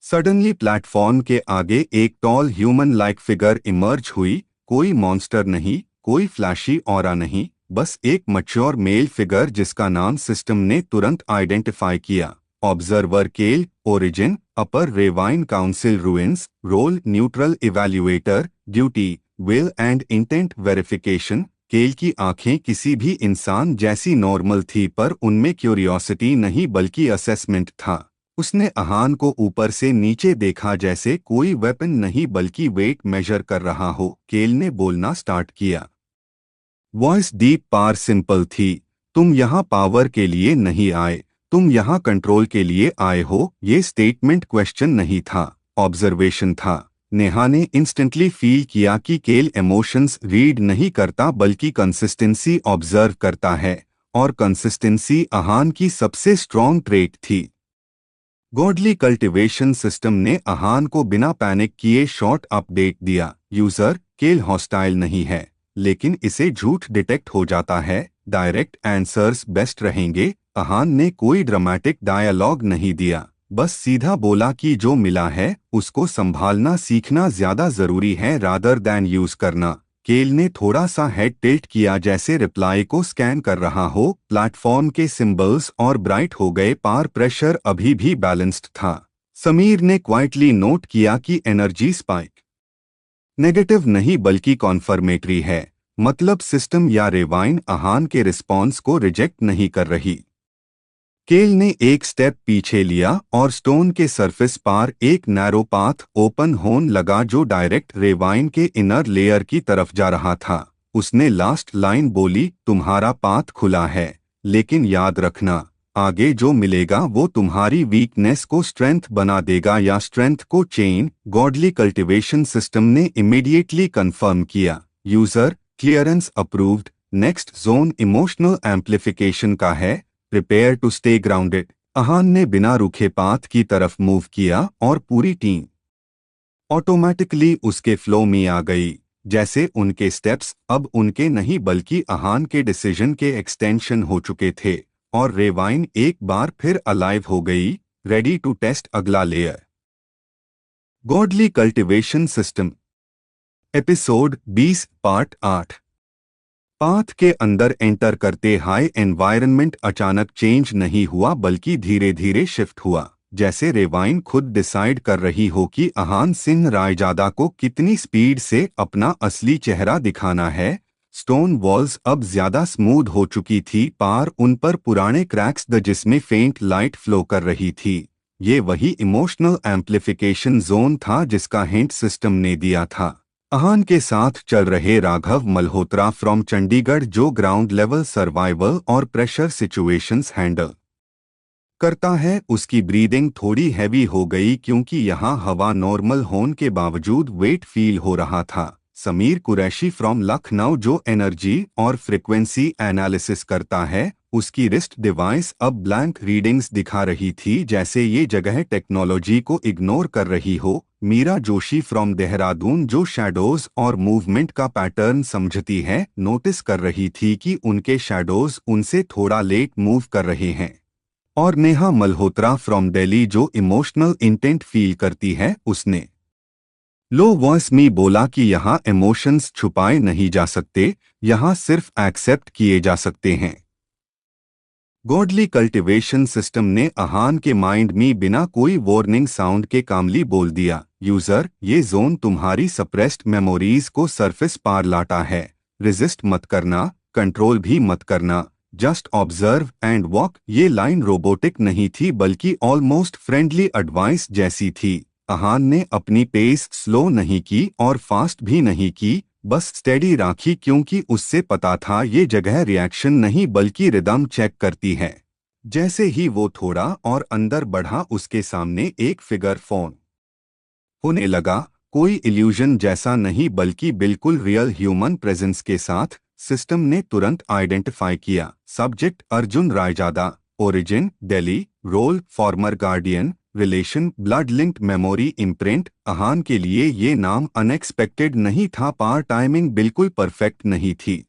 Speaker 1: सडनली प्लेटफॉर्म के आगे एक tall human like figure emerge हुई, कोई मॉन्स्टर नहीं, कोई फ्लैशी ऑरा नहीं, बस एक मैच्योर मेल फिगर जिसका नाम सिस्टम ने तुरंत आइडेंटिफाई किया। Observer Kael, origin, upper ravine council ruins, role neutral evaluator, duty will and intent verification. Kael की आंखें किसी भी इंसान जैसी नॉर्मल थी, पर उनमें क्यूरियोसिटी नहीं बल्कि असेसमेंट था। उसने आहान को ऊपर से नीचे देखा, जैसे कोई वेपन नहीं बल्कि वेट मेजर कर रहा हो। केल ने बोलना स्टार्ट किया। वॉइस डीप पार सिंपल थी। तुम यहाँ पावर के लिए नहीं आए, तुम यहाँ कंट्रोल के लिए आए हो। ये स्टेटमेंट क्वेश्चन नहीं था, ऑब्जर्वेशन था। नेहा ने इंस्टेंटली फील किया कि केल इमोशंस रीड नहीं करता बल्कि कंसिस्टेंसी ऑब्जर्व करता है, और कंसिस्टेंसी आहान की सबसे स्ट्रॉन्ग ट्रेट थी। गॉडली कल्टिवेशन सिस्टम ने आहान को बिना पैनिक किए शॉर्ट अपडेट दिया। यूजर, केल हॉस्टाइल नहीं है, लेकिन इसे झूठ डिटेक्ट हो जाता है। डायरेक्ट आंसर्स बेस्ट रहेंगे। आहान ने कोई ड्रामेटिक डायलॉग नहीं दिया, बस सीधा बोला कि जो मिला है उसको संभालना सीखना ज्यादा जरूरी है रादर दैन यूज करना। केल ने थोड़ा सा हेड टिल्ट किया, जैसे रिप्लाई को स्कैन कर रहा हो। प्लेटफॉर्म के सिंबल्स और ब्राइट हो गए, पार प्रेशर अभी भी बैलेंस्ड था। समीर ने क्वाइटली नोट किया कि एनर्जी स्पाइक नेगेटिव नहीं बल्कि कॉन्फर्मेटरी है, मतलब सिस्टम या रेवाइन आहान के रिस्पॉन्स को रिजेक्ट नहीं कर रही। केल ने एक स्टेप पीछे लिया और स्टोन के सरफेस पार एक नैरो पाथ ओपन होने लगा जो डायरेक्ट रेवाइन के इनर लेयर की तरफ जा रहा था। उसने लास्ट लाइन बोली, तुम्हारा पाथ खुला है, लेकिन याद रखना, आगे जो मिलेगा वो तुम्हारी वीकनेस को स्ट्रेंथ बना देगा या स्ट्रेंथ को चेन। गॉडली कल्टिवेशन सिस्टम ने इमीडिएटली कंफर्म किया। User, clearance approved. Next zone emotional amplification का है। Prepare to stay grounded. Aahan ने बिना रुके पाथ की तरफ मूव किया और पूरी टीम ऑटोमेटिकली उसके फ्लो में आ गई, जैसे उनके स्टेप्स अब उनके नहीं बल्कि आहान के डिसीजन के एक्सटेंशन हो चुके थे। और रेवाइन एक बार फिर अलाइव हो गई, रेडी टू टेस्ट अगला layer. Godly cultivation system, episode 20, part 8। Path के अंदर एंटर करते हाई एनवायरनमेंट अचानक चेंज नहीं हुआ बल्कि धीरे धीरे शिफ्ट हुआ, जैसे रेवाइन खुद डिसाइड कर रही हो कि आहान सिंह रायजादा को कितनी स्पीड से अपना असली चेहरा दिखाना है। स्टोन वॉल्स अब ज्यादा स्मूथ हो चुकी थी, पार उन पर पुराने क्रैक्स द जिसमें फेंट लाइट फ्लो कर रही थी। ये वही इमोशनल एम्प्लीफिकेशन जोन था जिसका हिंट सिस्टम ने दिया था। आहान के साथ चल रहे राघव मल्होत्रा फ्रॉम चंडीगढ़, जो ग्राउंड लेवल सर्वाइवल और प्रेशर सिचुएशंस हैंडल करता है। उसकी ब्रीदिंग थोड़ी हैवी हो गई क्योंकि यहाँ हवा नॉर्मल होने के बावजूद वेट फील हो रहा था। समीर कुरैशी फ्रॉम लखनऊ, जो एनर्जी और फ्रिक्वेंसी एनालिसिस करता है, उसकी रिस्ट डिवाइस अब ब्लैंक रीडिंग्स दिखा रही थी, जैसे ये जगह टेक्नोलॉजी को इग्नोर कर रही हो। मीरा जोशी फ्रॉम देहरादून, जो शैडोज और मूवमेंट का पैटर्न समझती है, नोटिस कर रही थी कि उनके शैडोज उनसे थोड़ा लेट मूव कर रहे हैं। और नेहा मल्होत्रा फ्रॉम दिल्ली, जो इमोशनल इंटेंट फील करती है, उसने लो वॉइस में बोला कि यहाँ इमोशंस छुपाए नहीं जा सकते, यहाँ सिर्फ एक्सेप्ट किए जा सकते हैं। गॉडली कल्टिवेशन सिस्टम ने आहान के माइंड में बिना कोई वार्निंग साउंड के कामली बोल दिया, यूजर, ये जोन तुम्हारी सप्रेस्ड मेमोरीज को सरफेस पार लाता है। रेजिस्ट मत करना, कंट्रोल भी मत करना, जस्ट ऑब्जर्व एंड वॉक। ये लाइन रोबोटिक नहीं थी बल्कि ऑलमोस्ट फ्रेंडली एडवाइस जैसी थी। आहान ने अपनी पेस स्लो नहीं की और फास्ट भी नहीं की, बस स्टेडी राखी, क्योंकि उससे पता था ये जगह रिएक्शन नहीं बल्कि रिदम चेक करती है। जैसे ही वो थोड़ा और अंदर बढ़ा, उसके सामने एक फिगर फोन होने लगा, कोई इल्यूजन जैसा नहीं बल्कि बिल्कुल रियल ह्यूमन प्रेजेंस के साथ। सिस्टम ने तुरंत आइडेंटिफाई किया। Subject Arjun Raizada, origin Delhi, role former guardian, relation blood linked memory imprint. Aahan के लिए ये नाम अनएक्सपेक्टेड नहीं था, पार टाइमिंग बिल्कुल परफेक्ट नहीं थी।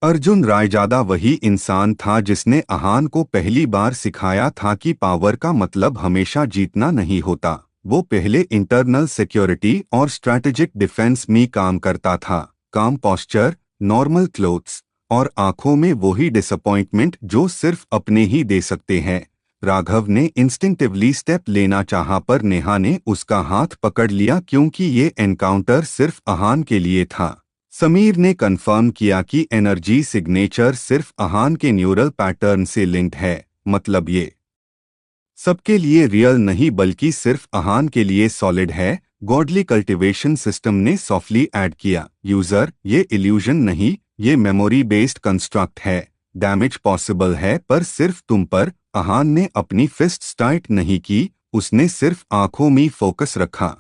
Speaker 1: अर्जुन रायजादा वही इंसान था जिसने आहान को पहली बार सिखाया था कि पावर का मतलब हमेशा जीतना नहीं होता। वो पहले इंटरनल सिक्योरिटी और स्ट्रैटेजिक डिफेंस में काम करता था। काम पोस्चर, नॉर्मल क्लोथ्स और आंखों में वही डिसअपॉइंटमेंट जो सिर्फ अपने ही दे सकते हैं। राघव ने इंस्टिंक्टिवली स्टेप लेना चाहा पर नेहा ने उसका हाथ पकड़ लिया क्योंकि ये एनकाउंटर सिर्फ आहान के लिए था। समीर ने कंफर्म किया कि एनर्जी सिग्नेचर सिर्फ आहान के न्यूरल पैटर्न से लिंक्ड है, मतलब ये सबके लिए रियल नहीं बल्कि सिर्फ आहान के लिए सॉलिड है। गॉडली कल्टीवेशन सिस्टम ने सॉफ्टली ऐड किया, यूजर ये इल्यूजन नहीं, ये मेमोरी बेस्ड कंस्ट्रक्ट है। डैमेज पॉसिबल है पर सिर्फ तुम पर। आहान ने अपनी फिस्ट टाइट नहीं की, उसने सिर्फ आंखों में फोकस रखा।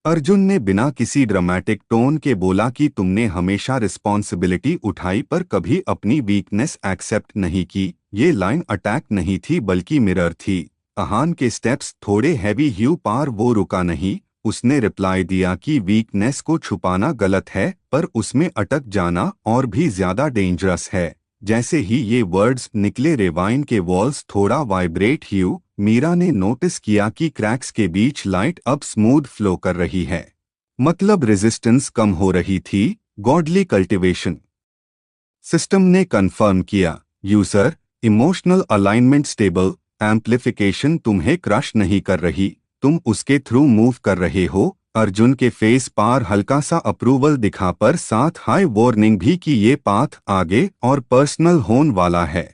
Speaker 1: अर्जुन ने बिना किसी ड्रामेटिक टोन के बोला कि तुमने हमेशा रिस्पॉन्सिबिलिटी उठाई पर कभी अपनी वीकनेस एक्सेप्ट नहीं की। ये लाइन अटैक नहीं थी बल्कि मिरर थी। आहान के स्टेप्स थोड़े हैवी ह्यू पार वो रुका नहीं। उसने रिप्लाई दिया कि वीकनेस को छुपाना गलत है पर उसमें अटक जाना और भी ज्यादा डेंजरस है। जैसे ही ये वर्ड्स निकले रेवाइन के वॉल्स थोड़ा वाइब्रेट ह्यू। मीरा ने नोटिस किया कि क्रैक्स के बीच लाइट अब स्मूथ फ्लो कर रही है, मतलब रेजिस्टेंस कम हो रही थी। गॉडली कल्टीवेशन सिस्टम ने कंफर्म किया, user emotional alignment stable. Amplification तुम्हें क्रश नहीं कर रही, तुम उसके थ्रू मूव कर रहे हो। अर्जुन के फेस पर हल्का सा अप्रूवल दिखा पर साथ हाई वार्निंग भी कि ये पाथ आगे और पर्सनल होने वाला है।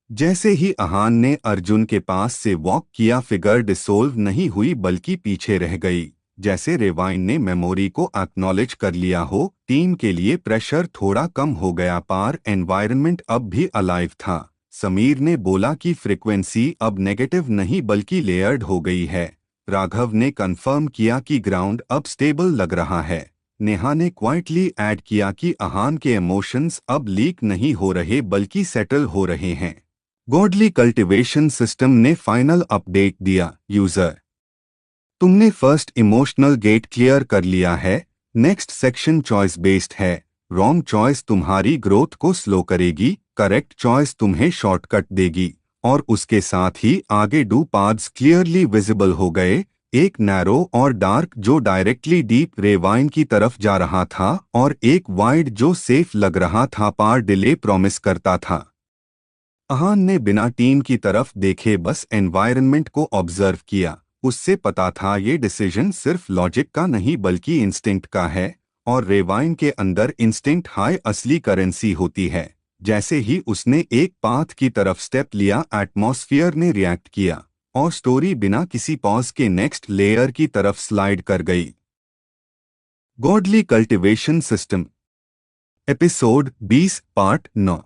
Speaker 1: जैसे ही आहान ने अर्जुन के पास से वॉक किया फिगर डिसोल्व नहीं हुई बल्कि पीछे रह गई। जैसे रेवाइन ने मेमोरी को एक्नॉलेज कर लिया हो। टीम के लिए प्रेशर थोड़ा कम हो गया पर एनवायरनमेंट अब भी अलाइव था। समीर ने बोला कि फ्रीक्वेंसी अब नेगेटिव नहीं बल्कि लेयर्ड हो गई है। राघव ने कंफर्म किया कि ग्राउंड अब स्टेबल लग रहा है। नेहा ने क्वाइटली ऐड किया कि आहान के इमोशंस अब लीक नहीं हो रहे बल्कि सेटल हो रहे हैं। गॉडली कल्टीवेशन सिस्टम ने फाइनल अपडेट दिया, यूजर तुमने फर्स्ट इमोशनल गेट क्लियर कर लिया है। नेक्स्ट सेक्शन चॉइस बेस्ड है। रॉन्ग चॉइस तुम्हारी ग्रोथ को स्लो करेगी, करेक्ट चॉइस तुम्हें शॉर्टकट देगी। और उसके साथ ही आगे दो पाथ्स क्लियरली विजिबल हो गए, एक नैरो और डार्क जो डायरेक्टली डीप रेवाइन की तरफ जा रहा था और एक वाइड जो सेफ लग रहा था पर डिले प्रॉमिस करता था। आहान ने बिना टीम की तरफ देखे बस एनवायरनमेंट को ऑब्जर्व किया। उससे पता था ये डिसीजन सिर्फ लॉजिक का नहीं बल्कि इंस्टिंक्ट का है और रेवाइन के अंदर इंस्टिंक्ट हाई असली करेंसी होती है। जैसे ही उसने एक पाथ की तरफ स्टेप लिया एटमॉस्फेयर ने रिएक्ट किया और स्टोरी बिना किसी पॉज के नेक्स्ट लेयर की तरफ स्लाइड कर गई। Godly cultivation system episode 20 part 9।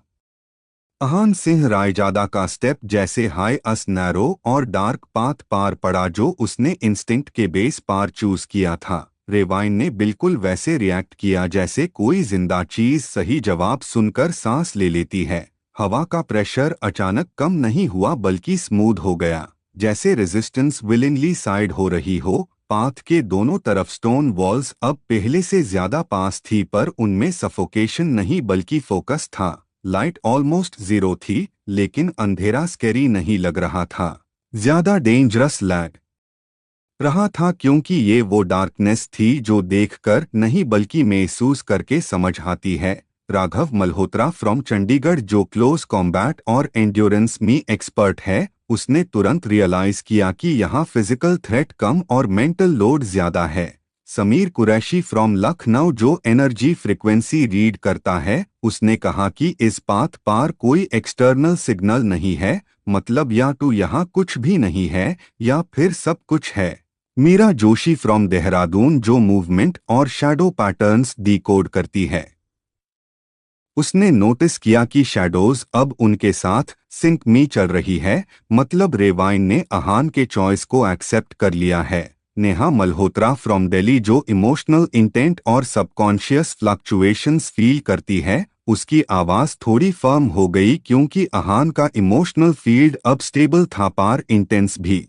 Speaker 1: Aahan Singh Raizada का स्टेप जैसे हाई अस नैरो और डार्क पाथ पार पड़ा जो उसने इंस्टिंक्ट के बेस पार चूज किया था। रेवाइन ने बिल्कुल वैसे रिएक्ट किया जैसे कोई जिंदा चीज सही जवाब सुनकर सांस ले लेती है। हवा का प्रेशर अचानक कम नहीं हुआ बल्कि स्मूथ हो गया, जैसे रेजिस्टेंस विलिंगली साइड हो रही हो। पाथ के दोनों तरफ स्टोन वॉल्स अब पहले से ज्यादा पास थी पर उनमें सफोकेशन नहीं बल्कि फोकस था। लाइट ऑलमोस्ट जीरो थी लेकिन अंधेरा स्कैरी नहीं लग रहा था, ज्यादा डेंजरस लग रहा था क्योंकि ये वो डार्कनेस थी जो देखकर नहीं बल्कि महसूस करके समझ आती है। राघव मल्होत्रा फ्रॉम चंडीगढ़ जो क्लोज कॉम्बैट और एंड्योरेंस में एक्सपर्ट है, उसने तुरंत रियलाइज किया कि यहाँ फिजिकल थ्रेट कम और मेंटल लोड ज्यादा है। समीर कुरैशी फ्रॉम लखनऊ जो एनर्जी फ्रीक्वेंसी रीड करता है, उसने कहा कि इस पाथ पार कोई एक्सटर्नल सिग्नल नहीं है, मतलब या तो यहाँ कुछ भी नहीं है या फिर सब कुछ है। मीरा जोशी फ्रॉम देहरादून जो मूवमेंट और शैडो पैटर्न्स डिकोड करती है, उसने नोटिस किया कि शैडोज अब उनके साथ सिंक में चल रही है, मतलब रेवाइन ने आहान के चॉइस को एक्सेप्ट कर लिया है। नेहा मल्होत्रा फ्रॉम दिल्ली जो इमोशनल इंटेंट और सबकॉन्शियस फ्लक्चुएशंस फील करती है, उसकी आवाज थोड़ी फर्म हो गई क्योंकि आहान का इमोशनल फील्ड अब स्टेबल था पर इंटेंस भी।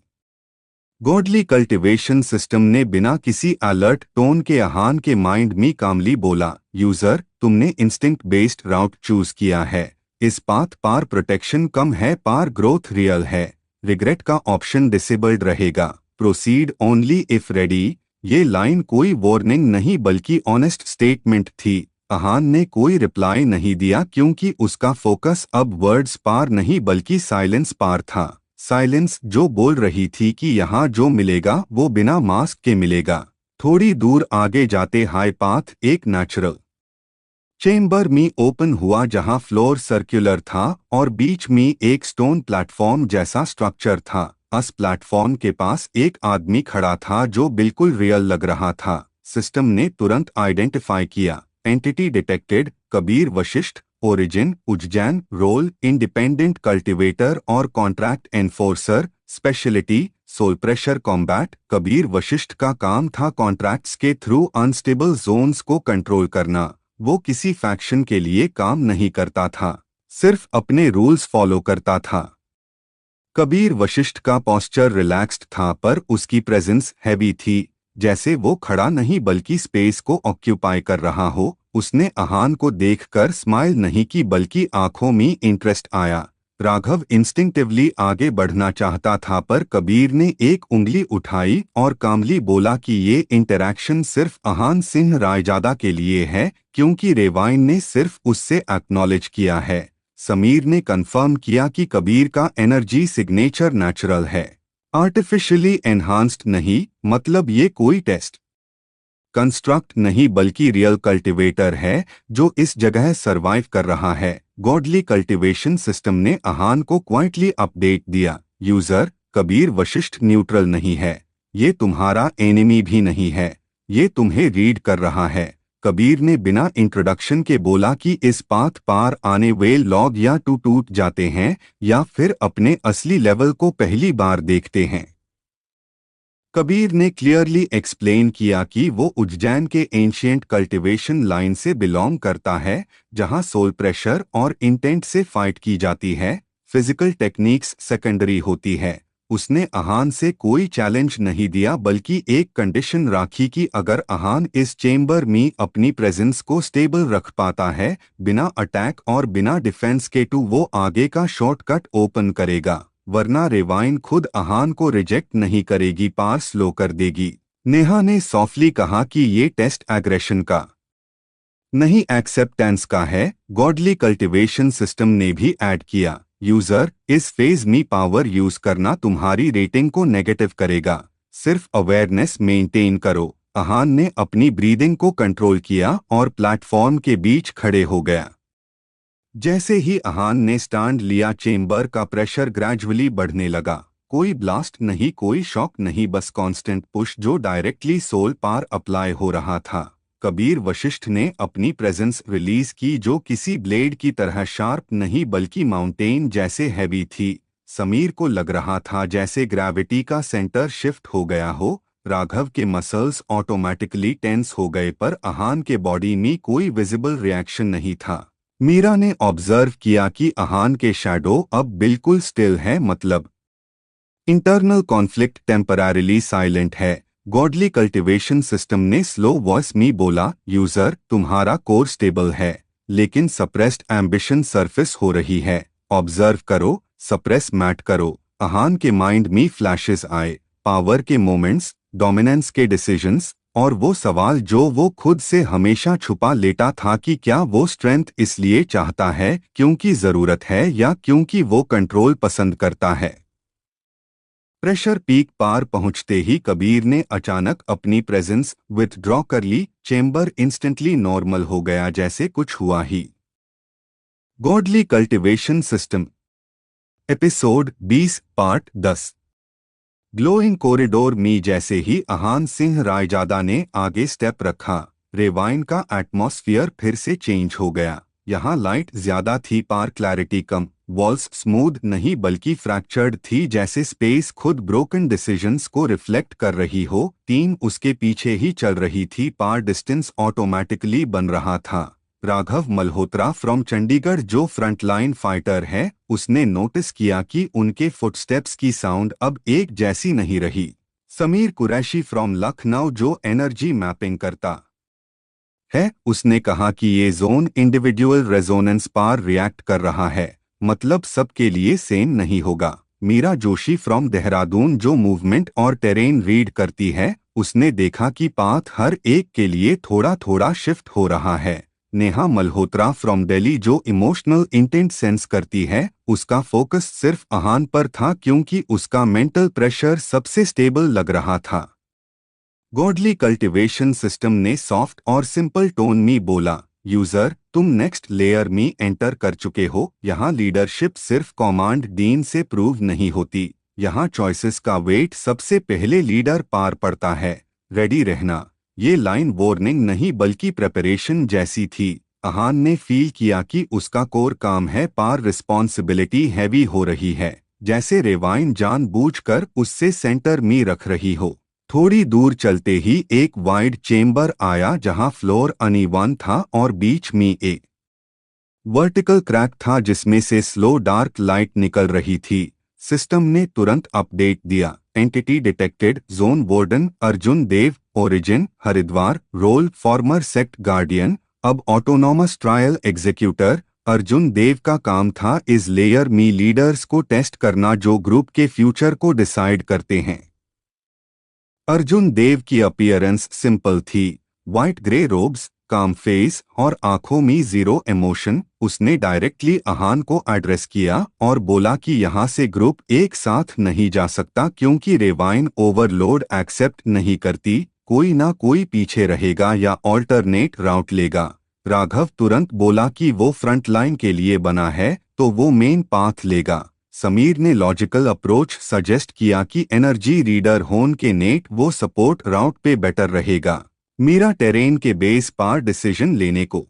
Speaker 1: गॉडली कल्टीवेशन सिस्टम ने बिना किसी अलर्ट टोन के आहान के माइंड में कामली बोला, यूजर तुमने इंस्टिंक्ट बेस्ड राउट चूज किया है। इस पाथ पार प्रोटेक्शन कम है पर ग्रोथ रियल है। रिग्रेट का ऑप्शन डिसेबल्ड रहेगा। Proceed only if ready. ये लाइन कोई वार्निंग नहीं बल्कि ऑनेस्ट स्टेटमेंट थी। अहान ने कोई रिप्लाई नहीं दिया क्योंकि उसका फोकस अब वर्ड्स पार नहीं बल्कि साइलेंस पार था। साइलेंस जो बोल रही थी कि यहाँ जो मिलेगा वो बिना मास्क के मिलेगा। थोड़ी दूर आगे जाते हाई पाथ एक नेचुरल चेम्बर में ओपन हुआ जहां फ्लोर सर्कुलर था और बीच में एक स्टोन प्लेटफॉर्म जैसा स्ट्रक्चर था। उस प्लेटफॉर्म के पास एक आदमी खड़ा था जो बिल्कुल रियल लग रहा था। सिस्टम ने तुरंत आइडेंटिफाई किया। Entity detected, Kabir Vashishtha, origin Ujjain, role independent cultivator और contract enforcer, speciality soul pressure combat. Kabir Vashishtha का काम था कॉन्ट्रैक्ट्स के थ्रू अनस्टेबल जोन्स को कंट्रोल करना। वो किसी फैक्शन के लिए काम नहीं करता था, सिर्फ अपने रूल्स फॉलो करता था। कबीर वशिष्ठ का पोस्चर रिलैक्स्ड था पर उसकी प्रेजेंस हैवी थी, जैसे वो खड़ा नहीं बल्कि स्पेस को ऑक्यूपाई कर रहा हो। उसने अहान को देखकर स्माइल नहीं की बल्कि आंखों में इंटरेस्ट आया। राघव इंस्टिंक्टिवली आगे बढ़ना चाहता था पर कबीर ने एक उंगली उठाई और कामली बोला कि ये इंटरैक्शन सिर्फ अहान सिंह रायजादा के लिए है क्योंकि रेवाइन ने सिर्फ उससे एक्नॉलेज किया है। समीर ने कंफर्म किया कि कबीर का एनर्जी सिग्नेचर नेचुरल है, आर्टिफिशियली एनहांस्ड नहीं। मतलब ये कोई टेस्ट कंस्ट्रक्ट नहीं बल्कि रियल कल्टिवेटर है जो इस जगह सरवाइव कर रहा है। गॉडली कल्टिवेशन सिस्टम ने अहान को क्वाइटली अपडेट दिया। यूजर, कबीर वशिष्ठ न्यूट्रल नहीं है, ये तुम्हारा एनिमी भी नहीं है, ये तुम्हें रीड कर रहा है। कबीर ने बिना इंट्रोडक्शन के बोला कि इस पाथ पार आने वे लॉग या टूट जाते हैं या फिर अपने असली लेवल को पहली बार देखते हैं। कबीर ने क्लियरली एक्सप्लेन किया कि वो उज्जैन के एंशिएंट कल्टिवेशन लाइन से बिलोंग करता है जहां सोल प्रेशर और इंटेंट से फाइट की जाती है, फिजिकल टेक्निक्स सेकेंडरी होती है। उसने अहान से कोई चैलेंज नहीं दिया बल्कि एक कंडीशन राखी कि अगर अहान इस चेम्बर में अपनी प्रेजेंस को स्टेबल रख पाता है बिना अटैक और बिना डिफेंस के वो आगे का शॉर्टकट ओपन करेगा, वरना रेवाइन खुद अहान को रिजेक्ट नहीं करेगी, पार स्लो कर देगी। नेहा ने सॉफ्टली कहा कि ये टेस्ट एग्रेशन का नहीं एक्सेप्टेंस का है। गॉडली कल्टिवेशन सिस्टम ने भी ऐड किया, यूजर, इस फेज में पावर यूज करना तुम्हारी रेटिंग को नेगेटिव करेगा, सिर्फ अवेयरनेस मेंटेन करो। अहान ने अपनी ब्रीदिंग को कंट्रोल किया और प्लेटफॉर्म के बीच खड़े हो गया। जैसे ही अहान ने स्टैंड लिया चेम्बर का प्रेशर ग्रेजुअली बढ़ने लगा। कोई ब्लास्ट नहीं, कोई शॉक नहीं, बस कांस्टेंट पुश जो डायरेक्टली सोल पार अप्लाई हो रहा था। कबीर वशिष्ठ ने अपनी प्रेजेंस रिलीज की जो किसी ब्लेड की तरह शार्प नहीं बल्कि माउंटेन जैसे हैवी थी। समीर को लग रहा था जैसे ग्रेविटी का सेंटर शिफ्ट हो गया हो। राघव के मसल्स ऑटोमेटिकली टेंस हो गए पर अहान के बॉडी में कोई विजिबल रिएक्शन नहीं था। मीरा ने ऑब्जर्व किया कि अहान के शैडो अब बिल्कुल स्टिल है, मतलब इंटरनल कॉन्फ्लिक्ट टेम्पररीली साइलेंट है। गॉडली कल्टिवेशन सिस्टम ने स्लो वॉइस में बोला, यूजर, तुम्हारा कोर स्टेबल है लेकिन सप्रेस्ड एम्बिशन सरफेस हो रही है। ऑब्जर्व करो, सप्रेस मैट करो। अहान के माइंड में फ्लैशेस आए, पावर के मोमेंट्स, डोमिनेंस के डिसीजंस और वो सवाल जो वो खुद से हमेशा छुपा लेता था कि क्या वो स्ट्रेंथ इसलिए चाहता है क्योंकि जरूरत है या क्योंकि वो कंट्रोल पसंद करता है। प्रेशर पीक पार पहुंचते ही कबीर ने अचानक अपनी प्रेजेंस विथड्रॉ कर ली। चेम्बर इंस्टेंटली नॉर्मल हो गया जैसे कुछ हुआ ही। Godly cultivation system episode 20 part 10। Glowing corridor में जैसे ही अहान सिंह रायजादा ने आगे स्टेप रखा, रेवाइन का एटमॉस्फियर फिर से चेंज हो गया। यहाँ लाइट ज्यादा थी, पार क्लैरिटी कम। वॉल्स स्मूथ नहीं बल्कि फ्रैक्चर्ड थी, जैसे स्पेस खुद ब्रोकन डिसीजंस को रिफ्लेक्ट कर रही हो। टीम उसके पीछे ही चल रही थी, पार डिस्टेंस ऑटोमेटिकली बन रहा था। राघव मल्होत्रा फ्रॉम चंडीगढ़ जो फ्रंटलाइन फाइटर है, उसने नोटिस किया कि उनके फुटस्टेप्स की साउंड अब एक जैसी नहीं रही। समीर कुरैशी फ्रॉम लखनऊ जो एनर्जी मैपिंग करता है, उसने कहा कि ये जोन इंडिविजुअल रेजोनेंस पार रिएक्ट कर रहा है, मतलब सबके लिए सेम नहीं होगा। मीरा जोशी फ्रॉम देहरादून जो मूवमेंट और टेरेन रीड करती है, उसने देखा कि पाथ हर एक के लिए थोड़ा थोड़ा शिफ्ट हो रहा है। नेहा मल्होत्रा फ्रॉम दिल्ली जो इमोशनल इंटेंट सेंस करती है, उसका फोकस सिर्फ आहान पर था क्योंकि उसका मेंटल प्रेशर सबसे स्टेबल लग रहा था। गॉडली कल्टीवेशन सिस्टम ने सॉफ्ट और सिंपल टोन में बोला, यूजर तुम नेक्स्ट लेयर में एंटर कर चुके हो। यहाँ लीडरशिप सिर्फ कमांड डीन से प्रूव नहीं होती, यहाँ चॉइसेस का वेट सबसे पहले लीडर पार पड़ता है। रेडी रहना। ये लाइन वार्निंग नहीं बल्कि प्रिपरेशन जैसी थी। आहान ने फील किया कि उसका कोर काम है पार रिस्पॉन्सिबिलिटी हैवी हो रही है, जैसे रेवाइन जानबूझकर उससे सेंटर में रख रही हो। थोड़ी दूर चलते ही एक वाइड चेम्बर आया जहां फ्लोर अनइवन था और बीच में एक वर्टिकल क्रैक था जिसमें से स्लो डार्क लाइट निकल रही थी। सिस्टम ने तुरंत अपडेट दिया, entity detected, zone warden Arjun Dev, origin Haridwar, role former sect guardian. अब autonomous trial executor. Arjun Dev का काम था इस लेयर में लीडर्स को टेस्ट करना जो ग्रुप के फ्यूचर को डिसाइड करते हैं। अर्जुन देव की अपीयरेंस सिंपल थी, व्हाइट ग्रे रोब्स, काम फेस और आंखों में जीरो इमोशन। उसने डायरेक्टली आहान को एड्रेस किया और बोला कि यहाँ से ग्रुप एक साथ नहीं जा सकता क्योंकि रेवाइन ओवरलोड एक्सेप्ट नहीं करती। कोई ना कोई पीछे रहेगा या ऑल्टरनेट राउट लेगा। राघव तुरंत बोला कि वो फ्रंट लाइन के लिए बना है तो वो मेन पाथ लेगा। समीर ने लॉजिकल अप्रोच सजेस्ट किया कि एनर्जी रीडर होन के नेट वो सपोर्ट राउट पे बेटर रहेगा। मीरा टेरेन के बेस पर डिसीजन लेने को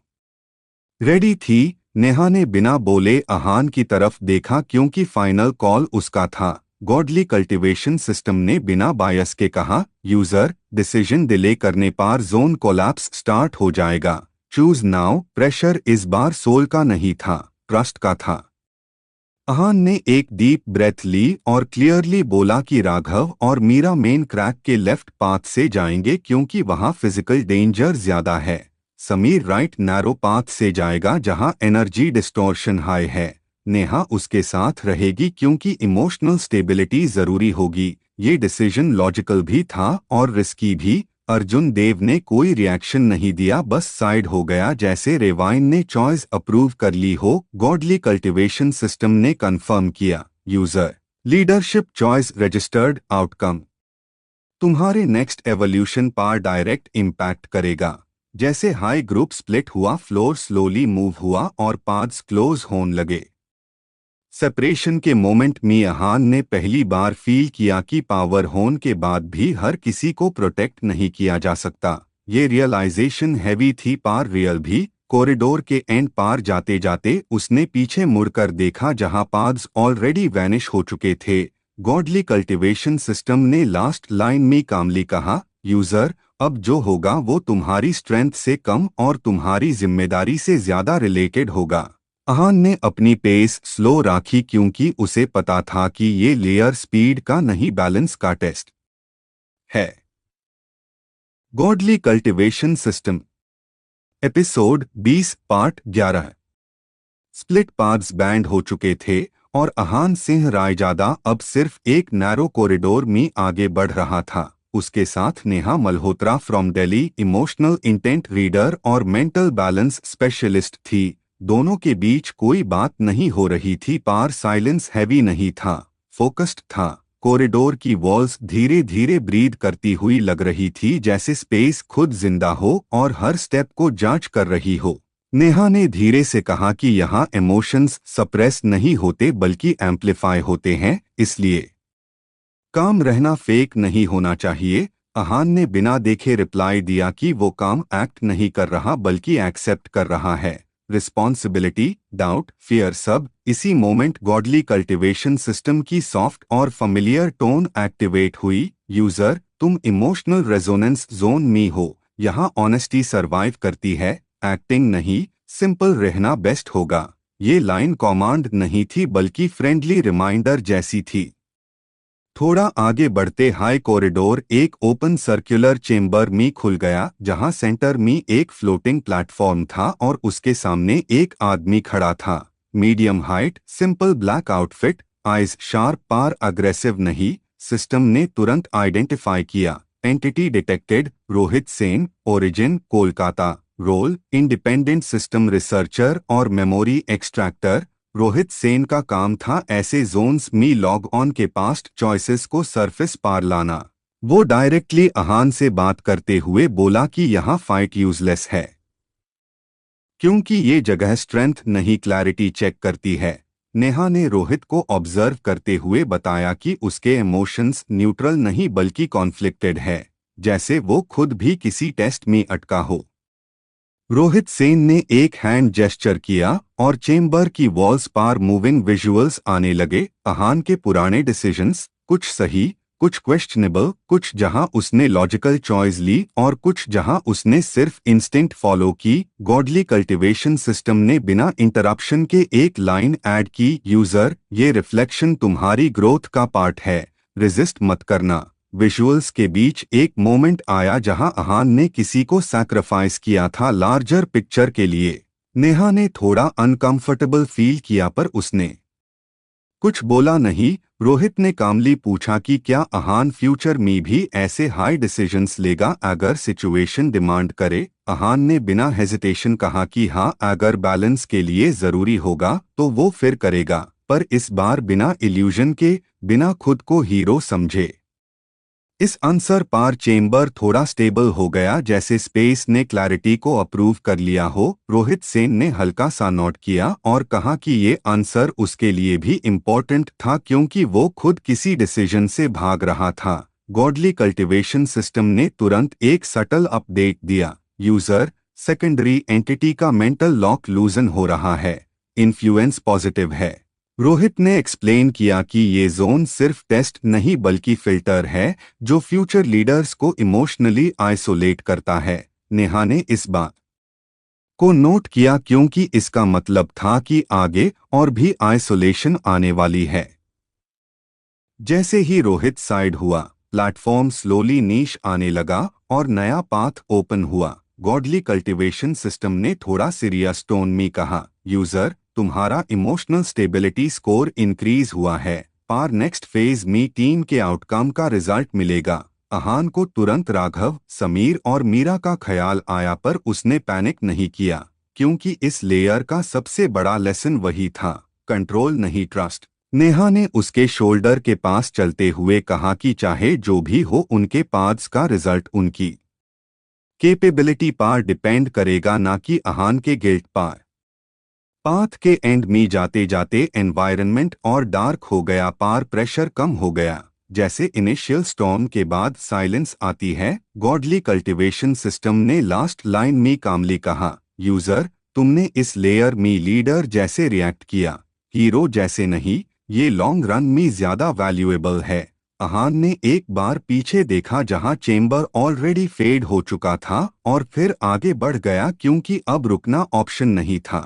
Speaker 1: रेडी थी। नेहा ने बिना बोले आहान की तरफ देखा क्योंकि फाइनल कॉल उसका था। गॉडली कल्टीवेशन सिस्टम ने बिना बायस के कहा, यूजर डिसीजन डिले करने पर जोन कोलैप्स स्टार्ट हो जाएगा। Choose now. प्रेशर इस बार सोल का नहीं था, ट्रस्ट का था। आहान ने एक डीप ब्रेथ ली और क्लियरली बोला कि राघव और मीरा मेन क्रैक के लेफ्ट पाथ से जाएंगे क्योंकि वहां फिजिकल डेंजर ज्यादा है। समीर राइट नैरो पाथ से जाएगा जहां एनर्जी डिस्टॉर्शन हाई है। नेहा उसके साथ रहेगी क्योंकि इमोशनल स्टेबिलिटी जरूरी होगी। ये डिसीजन लॉजिकल भी था और रिस्की भी। अर्जुन देव ने कोई रिएक्शन नहीं दिया, बस साइड हो गया जैसे रेवाइन ने चॉइस अप्रूव कर ली हो। गॉडली कल्टीवेशन सिस्टम ने कंफर्म किया, user leadership choice registered, outcome तुम्हारे नेक्स्ट एवोल्यूशन पर डायरेक्ट इम्पैक्ट करेगा। जैसे हाई ग्रुप स्प्लिट हुआ, फ्लोर स्लोली मूव हुआ और पाथ्स क्लोज होने लगे। सेपरेशन के मोमेंट में आहान ने पहली बार फील किया कि पावर होने के बाद भी हर किसी को प्रोटेक्ट नहीं किया जा सकता। ये रियलाइजेशन हैवी थी पर रियल भी। कॉरिडोर के एंड पार जाते जाते उसने पीछे मुड़कर देखा जहां पाथ्स ऑलरेडी वैनिश हो चुके थे। गॉडली कल्टीवेशन सिस्टम ने लास्ट लाइन में कामली कहा, यूजर अब जो होगा वो तुम्हारी स्ट्रेंथ से कम और तुम्हारी जिम्मेदारी से ज्यादा रिलेटेड होगा। आहान ने अपनी पेस स्लो रखी क्योंकि उसे पता था कि ये लेयर स्पीड का नहीं बैलेंस का टेस्ट है। Godly cultivation system episode 20 part 11। Split paths band हो चुके थे और आहान सिंह रायजादा अब सिर्फ एक नैरो कॉरिडोर में आगे बढ़ रहा था। उसके साथ Neha Malhotra from Delhi, emotional intent reader और मेंटल बैलेंस स्पेशलिस्ट थी। दोनों के बीच कोई बात नहीं हो रही थी पर साइलेंस हैवी नहीं था, फोकस्ड था। कॉरिडोर की वॉल्स धीरे धीरे ब्रीद करती हुई लग रही थी, जैसे स्पेस खुद जिंदा हो और हर स्टेप को जांच कर रही हो। नेहा ने धीरे से कहा कि यहाँ इमोशंस सप्रेस नहीं होते बल्कि एम्प्लीफाई होते हैं, इसलिए काम रहना फेक नहीं होना चाहिए। आहान ने बिना देखे रिप्लाई दिया कि वो काम एक्ट नहीं कर रहा बल्कि एक्सेप्ट कर रहा है। रिस्पॉन्सिबिलिटी, डाउट, फियर सब इसी मोमेंट गॉडली कल्टीवेशन सिस्टम की सॉफ्ट और फैमिलियर टोन एक्टिवेट हुई। यूजर तुम इमोशनल रेजोनेंस जोन में हो। यहाँ ऑनेस्टी सरवाइव करती है, एक्टिंग नहीं। सिंपल रहना बेस्ट होगा। ये लाइन कमांड नहीं थी बल्कि फ्रेंडली रिमाइंडर जैसी थी। थोड़ा आगे बढ़ते हाई कॉरिडोर एक ओपन सर्कुलर चेंबर में खुल गया जहां सेंटर में एक फ्लोटिंग प्लेटफॉर्म था और उसके सामने एक आदमी खड़ा था। Medium height, simple black outfit, eyes sharp पर अग्रेसिव नहीं। सिस्टम ने तुरंत आइडेंटिफाई किया, entity detected, Rohit Sen, origin Kolkata, role independent system researcher और मेमोरी एक्सट्रैक्टर। रोहित सेन का काम था ऐसे जोन्स में लॉग ऑन के पास्ट चॉइसेस को सरफेस पार लाना। वो डायरेक्टली अहान से बात करते हुए बोला कि यहाँ फाइट यूजलेस है क्योंकि ये जगह स्ट्रेंथ नहीं क्लैरिटी चेक करती है। नेहा ने रोहित को ऑब्जर्व करते हुए बताया कि उसके इमोशंस न्यूट्रल नहीं बल्कि कॉन्फ्लिक्टेड है, जैसे वो खुद भी किसी टेस्ट में अटका हो। रोहित सेन ने एक हैंड जेस्चर किया और चेम्बर की वॉल्स पार मूविंग विजुअल्स आने लगे। अहान के पुराने डिसीजंस, कुछ सही कुछ क्वेश्चनेबल, कुछ जहां उसने लॉजिकल चॉइस ली और कुछ जहां उसने सिर्फ इंस्टिंक्ट फॉलो की। गॉडली कल्टीवेशन सिस्टम ने बिना इंटरप्शन के एक लाइन ऐड की, यूजर ये रिफ्लेक्शन तुम्हारी ग्रोथ का पार्ट है, रेजिस्ट मत करना। विजुअल्स के बीच एक मोमेंट आया जहां अहान ने किसी को सैक्रिफाइस किया था लार्जर पिक्चर के लिए। नेहा ने थोड़ा अनकंफर्टेबल फील किया पर उसने कुछ बोला नहीं। रोहित ने कामली पूछा कि क्या अहान फ्यूचर में भी ऐसे हाई डिसीजंस लेगा अगर सिचुएशन डिमांड करे। अहान ने बिना हेजिटेशन कहा कि हाँ, अगर बैलेंस के लिए जरूरी होगा तो वो फिर करेगा, पर इस बार बिना इल्यूजन के, बिना खुद को हीरो समझे। इस आंसर पार चेम्बर थोड़ा स्टेबल हो गया, जैसे स्पेस ने क्लैरिटी को अप्रूव कर लिया हो। रोहित सेन ने हल्का सा नोट किया और कहा कि ये आंसर उसके लिए भी इम्पोर्टेंट था क्योंकि वो खुद किसी डिसीजन से भाग रहा था। गॉडली कल्टीवेशन सिस्टम ने तुरंत एक सटल अपडेट दिया, यूजर सेकेंडरी एंटिटी का मेंटल लॉक लूजन हो रहा है, इन्फ्लुएंस पॉजिटिव है। रोहित ने एक्सप्लेन किया कि ये जोन सिर्फ टेस्ट नहीं बल्कि फिल्टर है जो फ्यूचर लीडर्स को इमोशनली आइसोलेट करता है। नेहा ने इस बात को नोट किया क्योंकि इसका मतलब था कि आगे और भी आइसोलेशन आने वाली है। जैसे ही रोहित साइड हुआ, प्लेटफॉर्म स्लोली नीश आने लगा और नया पाथ ओपन हुआ। गॉडली कल्टीवेशन सिस्टम ने थोड़ा सीरियस टोन में कहा, यूजर तुम्हारा इमोशनल स्टेबिलिटी स्कोर इंक्रीज हुआ है, पार नेक्स्ट फेज में टीम के आउटकम का रिजल्ट मिलेगा। अहान को तुरंत राघव, समीर और मीरा का ख्याल आया पर उसने पैनिक नहीं किया क्योंकि इस लेयर का सबसे बड़ा लेसन वही था, कंट्रोल नहीं ट्रस्ट। नेहा ने उसके शोल्डर के पास चलते हुए कहा कि चाहे जो भी हो उनके पाथ्स का रिजल्ट उनकी कैपेबिलिटी पर डिपेंड करेगा, ना कि अहान के गिल्ट पर। पाथ के एंड में जाते जाते एनवायरनमेंट और डार्क हो गया, पार प्रेशर कम हो गया, जैसे इनिशियल स्टॉर्म के बाद साइलेंस आती है। गॉडली कल्टीवेशन सिस्टम ने लास्ट लाइन में कामली कहा, यूजर तुमने इस लेयर में लीडर जैसे रिएक्ट किया, हीरो जैसे नहीं, ये लॉन्ग रन में ज्यादा वैल्यूएबल है। अहान ने एक बार पीछे देखा जहां चेम्बर ऑलरेडी फेड हो चुका था और फिर आगे बढ़ गया क्योंकि अब रुकना ऑप्शन नहीं था।